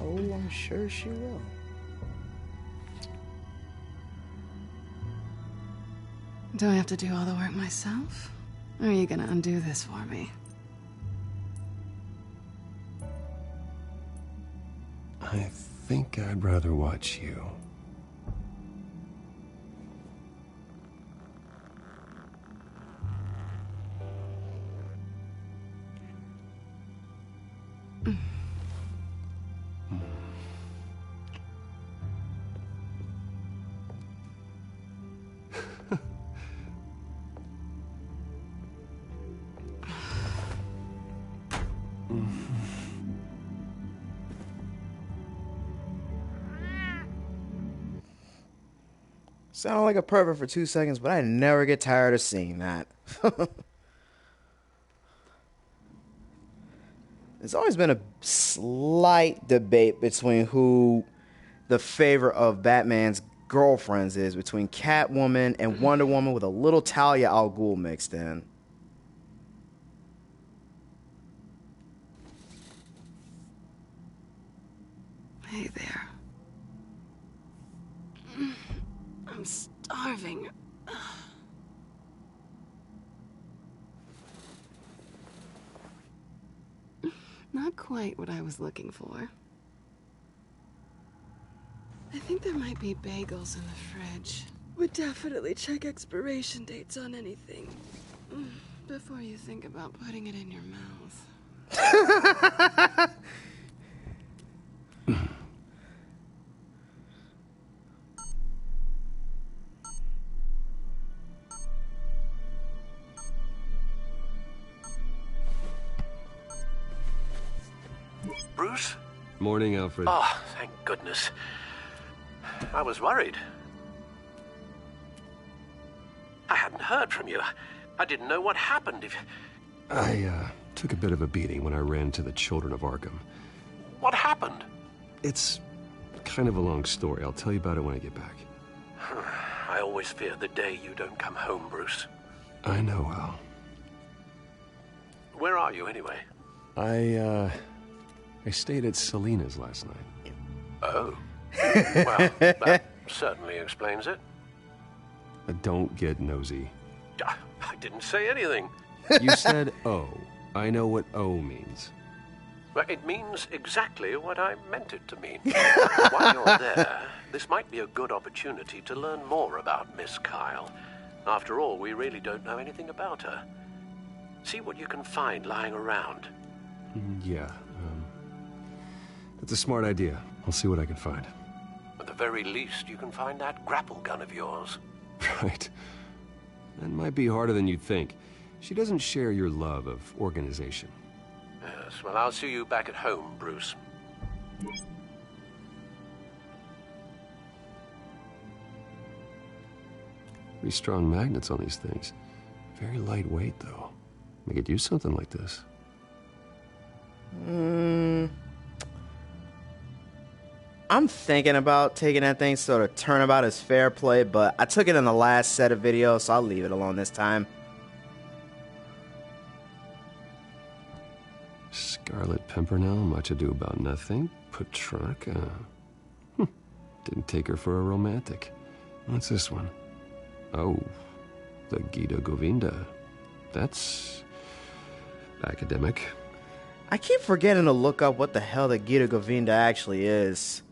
Oh, I'm sure she will. Do I have to do all the work myself? Or are you gonna undo this for me? I think I'd rather watch you. Sound like a pervert for 2 seconds, but I never get tired of seeing that. There's always been a slight debate between who the favorite of Batman's girlfriends is, between Catwoman and Wonder Woman, with a little Talia al Ghul mixed in. Hey there. I'm starving. Not quite what I was looking for. I think there might be bagels in the fridge. Would definitely check expiration dates on anything before you think about putting it in your mouth. Bruce? Morning, Alfred. Oh, thank goodness. I was worried. I hadn't heard from you. I didn't know what happened. I took a bit of a beating when I ran to the Children of Arkham. What happened? It's kind of a long story. I'll tell you about it when I get back. I always fear the day you don't come home, Bruce. I know, Al. Where are you, anyway? I stayed at Selina's last night. Oh. Well, that certainly explains it. Don't get nosy. I didn't say anything. You said O. I know what O means. Well, it means exactly what I meant it to mean. While you're there, this might be a good opportunity to learn more about Miss Kyle. After all, we really don't know anything about her. See what you can find lying around. Yeah, that's a smart idea. I'll see what I can find. At the very least, you can find that grapple gun of yours. Right. That might be harder than you'd think. She doesn't share your love of organization. Yes, well, I'll see you back at home, Bruce. Pretty strong magnets on these things. Very lightweight, though. I could use something like this. I'm thinking about taking that thing sort of turnabout as fair play, but I took it in the last set of videos, so I'll leave it alone this time. Scarlet Pimpernel, much ado about nothing. Petrarca. Didn't take her for a romantic. What's this one? Oh, the Gita Govinda. That's academic. I keep forgetting to look up what the hell the Gita Govinda actually is.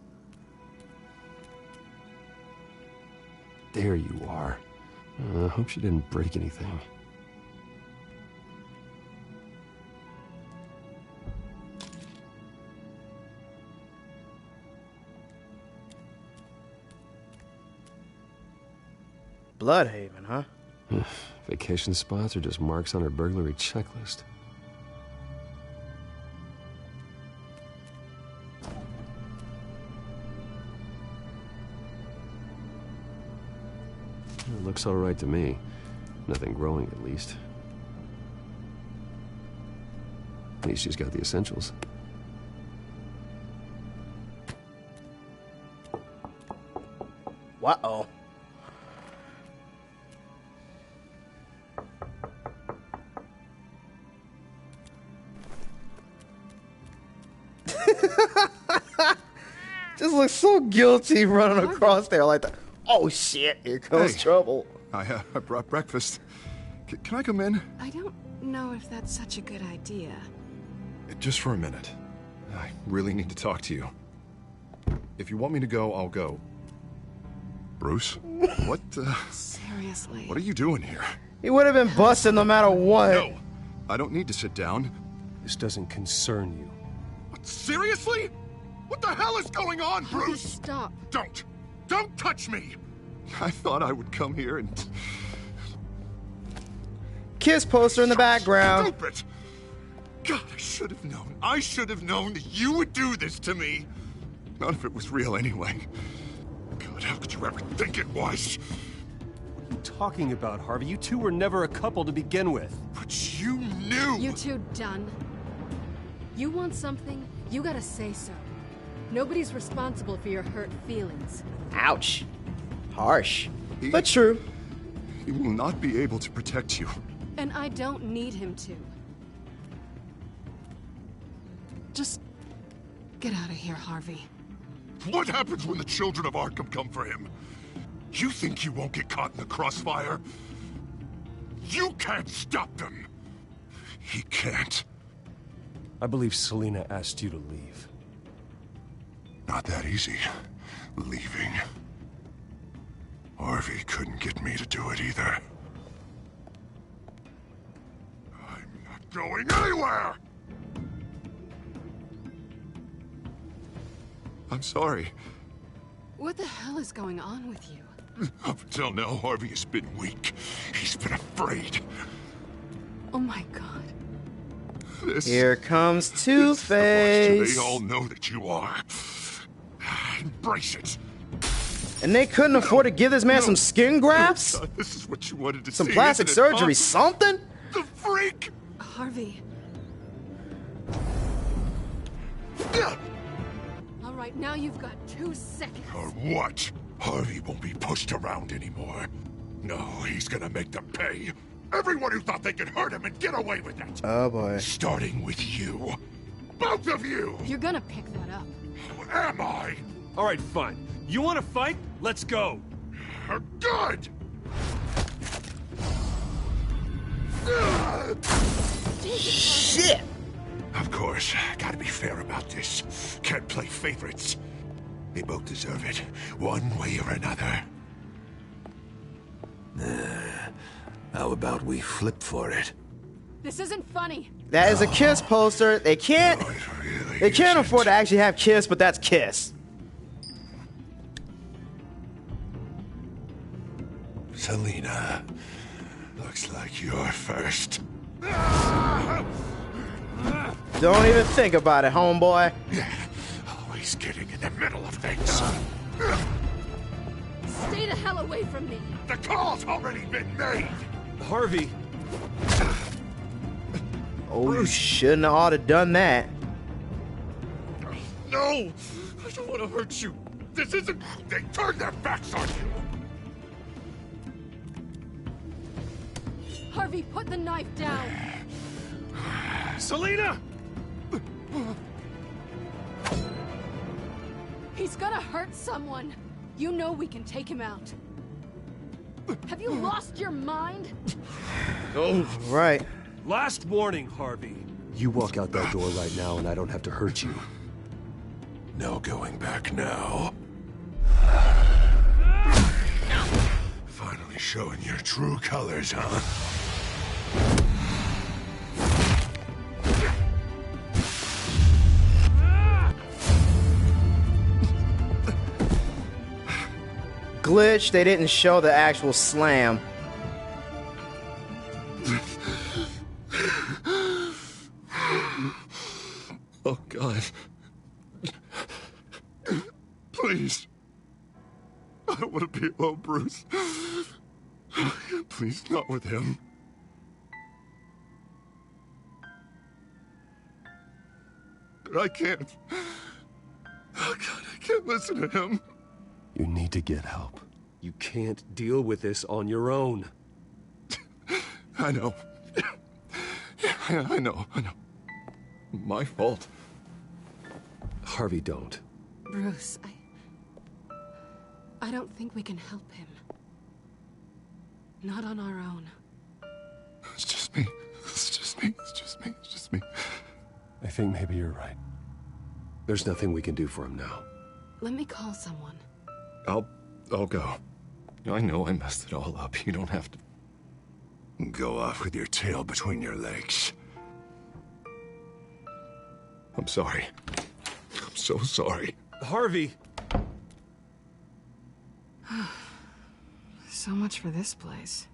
There you are. I hope she didn't break anything. Bloodhaven, huh? Vacation spots are just marks on her burglary checklist. It looks all right to me. Nothing growing, at least. At least she's got the essentials. Uh-oh. Just looks so guilty running across there like that. Oh shit, here comes trouble. I brought breakfast. Can I come in? I don't know if that's such a good idea. Just for a minute. I really need to talk to you. If you want me to go, I'll go. Bruce? What, Seriously? What are you doing here? He would have been busted no matter what. No, I don't need to sit down. This doesn't concern you. What, seriously? What the hell is going on, Bruce? Stop. Don't touch me! I thought I would come here and... Kiss poster in the background. Stupid! God, I should have known that you would do this to me. None of it was real anyway. God, how could you ever think it was? What are you talking about, Harvey? You two were never a couple to begin with. But you knew! You two done? You want something, you gotta say so. Nobody's responsible for your hurt feelings. Ouch. Harsh. But true. He will not be able to protect you. And I don't need him to. Just get out of here, Harvey. What happens when the children of Arkham come for him? You think you won't get caught in the crossfire? You can't stop them. He can't. I believe Selina asked you to leave. Not that easy. Leaving. Harvey couldn't get me to do it either. I'm not going anywhere! I'm sorry. What the hell is going on with you? Up until now, Harvey has been weak. He's been afraid. Oh my god. Here comes Two-Face. They all know that you are. Embrace it. And they couldn't afford to give this man some skin grafts? This is what you wanted to some see. Plastic surgery, something? The freak! Harvey. All right, now you've got 2 seconds. Or what? Harvey won't be pushed around anymore. No, he's gonna make them pay. Everyone who thought they could hurt him and get away with it. Oh boy. Starting with you. Both of you! You're gonna pick that up. Who am I? All right, fine. You want to fight? Let's go. Good! Shit! Of course, gotta be fair about this. Can't play favorites. They both deserve it, one way or another. How about we flip for it? This isn't funny. That is a Kiss poster. They can't. They can't afford to actually have Kiss, but that's Kiss. Selina, looks like you're first. Don't even think about it, homeboy. Always getting in the middle of things. Stay the hell away from me. The call's already been made. Harvey. Oh, you shouldn't have ought to done that. No! don't want to hurt you. This isn't... They turned their backs on you. Harvey, put the knife down. Selina! He's gonna hurt someone. You know we can take him out. Have you lost your mind? Oh, right. Last warning, Harvey. You walk out that door right now and I don't have to hurt you. No going back now. Finally showing your true colors, huh? Glitch, they didn't show the actual slam. Oh, God. Please. I don't want to be alone, Bruce. Please, not with him. But I can't. Oh, God, I can't listen to him. You need to get help. You can't deal with this on your own. I know. Yeah, I know. My fault. Harvey, don't. Bruce, I don't think we can help him. Not on our own. It's just me. I think maybe you're right. There's nothing we can do for him now. Let me call someone. I'll go. I know I messed it all up. You don't have to... Go off with your tail between your legs. I'm sorry. I'm so sorry. Harvey! So much for this place.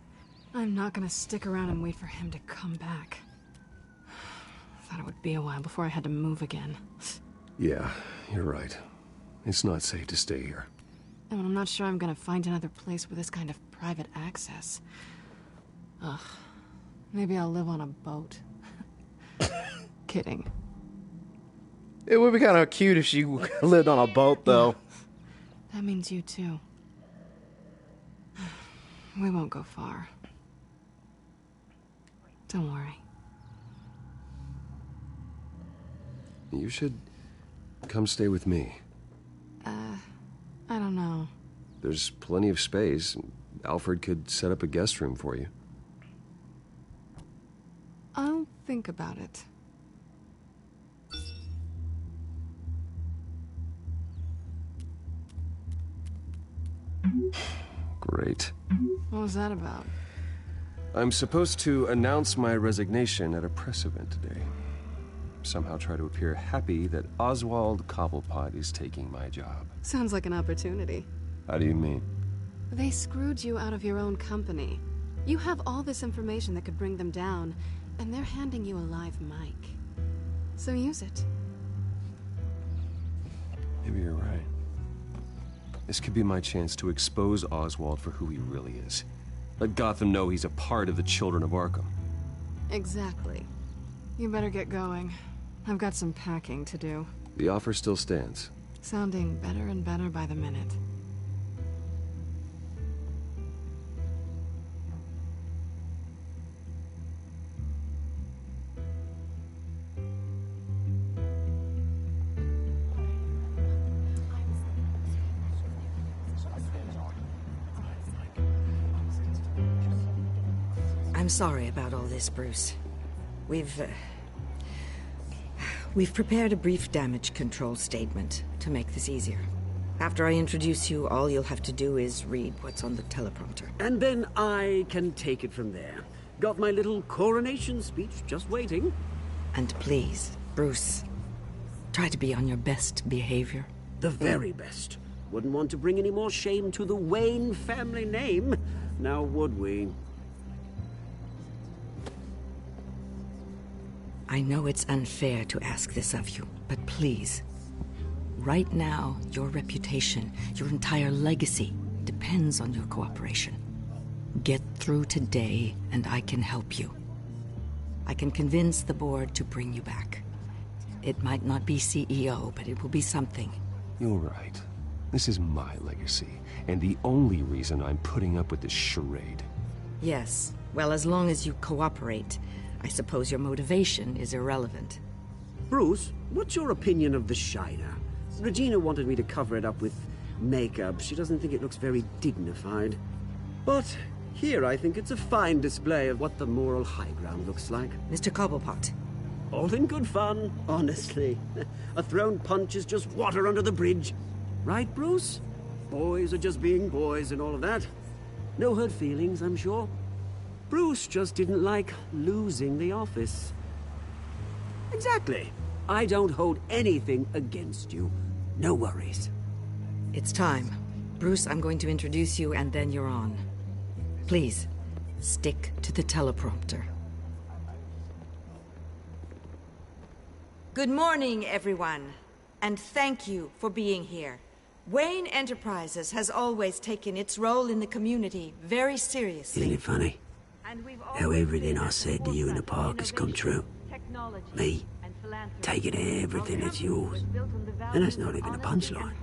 I'm not gonna stick around and wait for him to come back. Thought it would be a while before I had to move again. Yeah, you're right. It's not safe to stay here. And I'm not sure I'm gonna find another place with this kind of private access. Ugh. Maybe I'll live on a boat. Kidding. It would be kind of cute if she lived on a boat, though. That means you too. We won't go far. Don't worry. You should come stay with me. I don't know. There's plenty of space. Alfred could set up a guest room for you. I'll think about it. Great. What was that about? I'm supposed to announce my resignation at a press event today. Somehow try to appear happy that Oswald Cobblepot is taking my job. Sounds like an opportunity. How do you mean? They screwed you out of your own company. You have all this information that could bring them down, and they're handing you a live mic. So use it. Maybe you're right. This could be my chance to expose Oswald for who he really is. Let Gotham know he's a part of the Children of Arkham. Exactly. You better get going. I've got some packing to do. The offer still stands. Sounding better and better by the minute. I'm sorry about all this, Bruce. We've prepared a brief damage control statement to make this easier. After I introduce you, all you'll have to do is read what's on the teleprompter. And then I can take it from there. Got my little coronation speech just waiting. And please, Bruce, try to be on your best behavior. The very best. Wouldn't want to bring any more shame to the Wayne family name, now would we? I know it's unfair to ask this of you, but please, right now, your reputation, your entire legacy, depends on your cooperation. Get through today, and I can help you. I can convince the board to bring you back. It might not be CEO, but it will be something. You're right. This is my legacy, and the only reason I'm putting up with this charade. Yes. Well, as long as you cooperate, I suppose your motivation is irrelevant. Bruce, what's your opinion of the Shiner? Regina wanted me to cover it up with makeup. She doesn't think it looks very dignified. But here I think it's a fine display of what the moral high ground looks like. Mr. Cobblepot. All in good fun, honestly. A thrown punch is just water under the bridge. Right, Bruce? Boys are just being boys and all of that. No hurt feelings, I'm sure. Bruce just didn't like losing the office. Exactly. I don't hold anything against you. No worries. It's time. Bruce, I'm going to introduce you and then you're on. Please, stick to the teleprompter. Good morning, everyone. And thank you for being here. Wayne Enterprises has always taken its role in the community very seriously. Isn't it funny? How everything I said to you in the park has come true. Me, taking everything that's yours. And that's not even a punchline.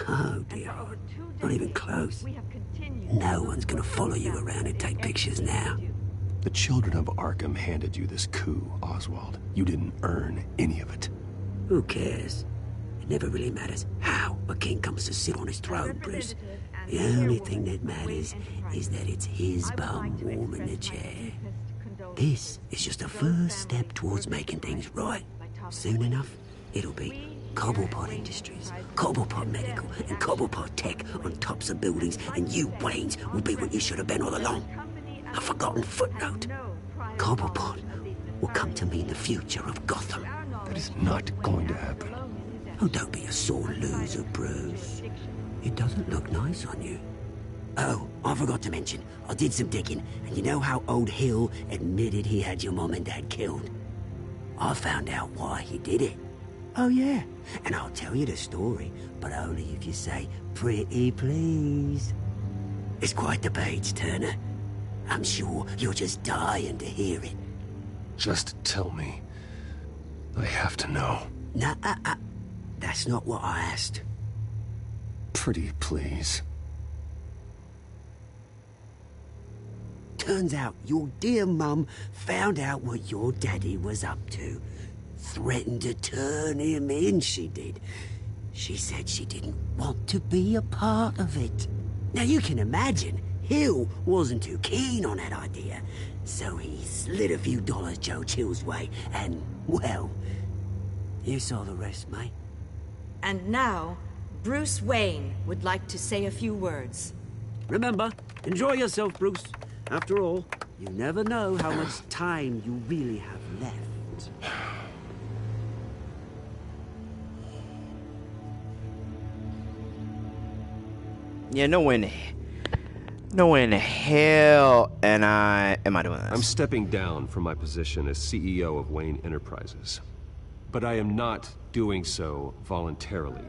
No, dear heart. Not even close. No one's gonna follow you around and take pictures now. The children of Arkham handed you this coup, Oswald. You didn't earn any of it. Who cares? It never really matters how a king comes to sit on his throne, Bruce. The only thing that matters is that it's his bum warm in the chair. This is just a first step towards making things right. Soon enough, it'll be Cobblepot Industries, Cobblepot Medical, and Cobblepot Tech on tops of buildings, and you, Waynes, will be what you should have been all along. A forgotten footnote. Cobblepot will come to mean the future of Gotham. That is not going to happen. Oh, don't be a sore loser, Bruce. It doesn't look nice on you. Oh, I forgot to mention, I did some digging, and you know how old Hill admitted he had your mom and dad killed? I found out why he did it. Oh, yeah. And I'll tell you the story, but only if you say, pretty please. It's quite the page, Turner. I'm sure you're just dying to hear it. Just tell me. I have to know. Nah, that's not what I asked. Pretty please. Turns out your dear mum found out what your daddy was up to. Threatened to turn him in, she did. She said she didn't want to be a part of it. Now you can imagine, Hill wasn't too keen on that idea. So he slid a few dollars Joe Chill's way, and, well, you saw the rest, mate. And now, Bruce Wayne would like to say a few words. Remember, enjoy yourself, Bruce. After all, you never know how much time you really have left. Yeah, no way in hell am I doing this. I'm stepping down from my position as CEO of Wayne Enterprises. But I am not doing so voluntarily.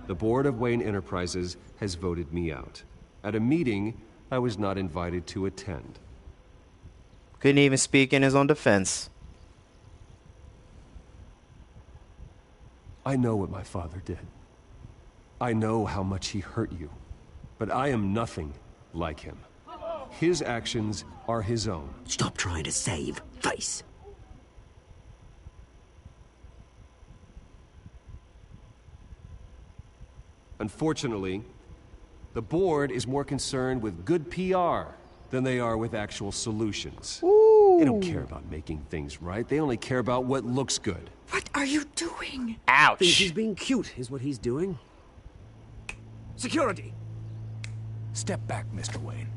The board of Wayne Enterprises has voted me out. At a meeting I was not invited to attend. Couldn't even speak in his own defense. I know what my father did. I know how much he hurt you. But I am nothing like him. His actions are his own. Stop trying to save face. Unfortunately, the board is more concerned with good PR than they are with actual solutions. Ooh. They don't care about making things right. They only care about what looks good. What are you doing? Ouch. Think he's being cute, is what he's doing. Security! Step back, Mr. Wayne.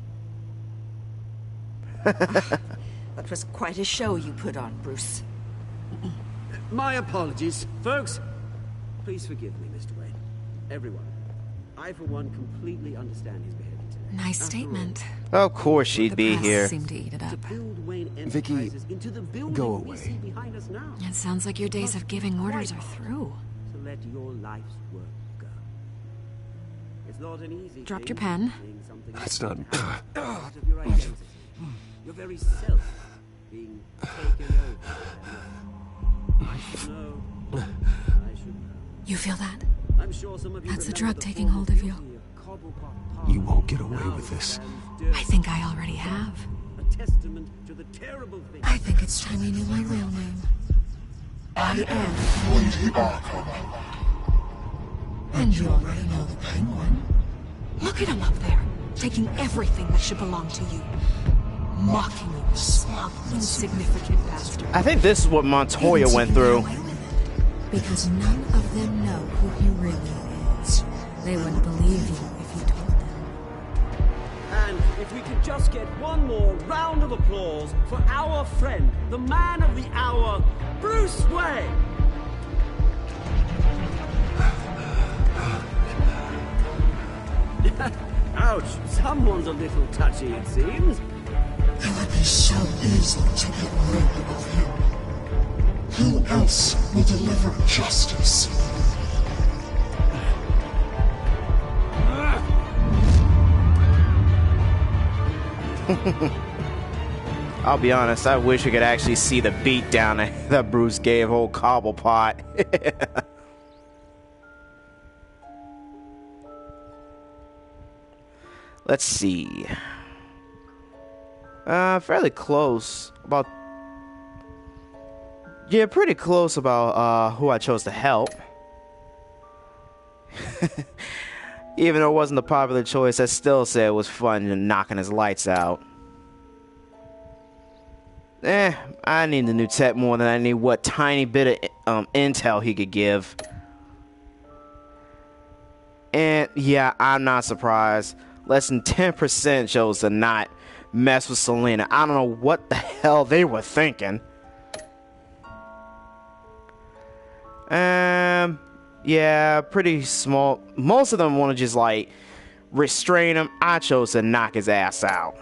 That was quite a show you put on, Bruce. My apologies. Folks, please forgive me, Mr. Wayne. Everyone. I, for one, completely understand his behavior today. Nice statement. Of course she'd be here. Seem to eat it up. Vicky, go away. It sounds like your days of giving orders are through. To let your life's work go. It's not an easy Dropped your pen. That's not... Part of your identity. Your very self being taken over. I should know. I should know. You feel that? I'm sure some of you That's the remember drug taking hold of you. You won't get away with this. I think I already have. A testament to the terrible thing. I think it's time you knew my real name. I am Lady Arkham. And you already know the Penguin. Look at him up there, taking everything that should belong to you. Mocking you, smug, insignificant bastard. I think this is what Montoya went through. Because none of them know who he really is. They wouldn't believe you if you told them. And if we could just get one more round of applause for our friend, the man of the hour, Bruce Wayne. Ouch, someone's a little touchy, it seems. It would be so easy to get rid of him. Who else will deliver justice? I'll be honest, I wish we could actually see the beatdown that Bruce gave old Cobblepot. Let's see. Fairly close. Yeah, pretty close about who I chose to help. Even though it wasn't the popular choice, I still say it was fun knocking his lights out. I need the new tech more than I need what tiny bit of intel he could give. And yeah, I'm not surprised. Less than 10% chose to not mess with Selena. I don't know what the hell they were thinking. Yeah, pretty small. Most of them want to just like restrain him. I chose to knock his ass out.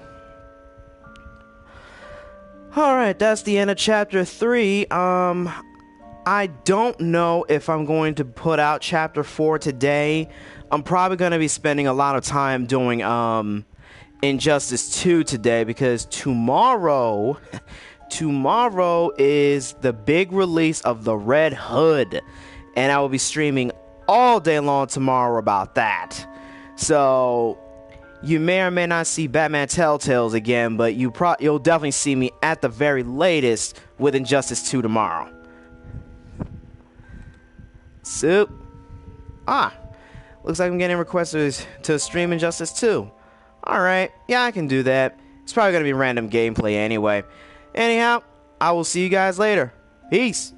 Alright, that's the end of chapter 3. I don't know if I'm going to put out chapter 4 today. I'm probably going to be spending a lot of time doing Injustice 2 today, because tomorrow is the big release of the Red Hood, and I will be streaming all day long tomorrow about that. So you may or may not see Batman Telltales again, but you'll definitely see me at the very latest with Injustice 2 tomorrow. So, looks like I'm getting requests to stream Injustice 2. Alright, yeah, I can do that. It's probably going to be random gameplay anyway. Anyhow, I will see you guys later. Peace.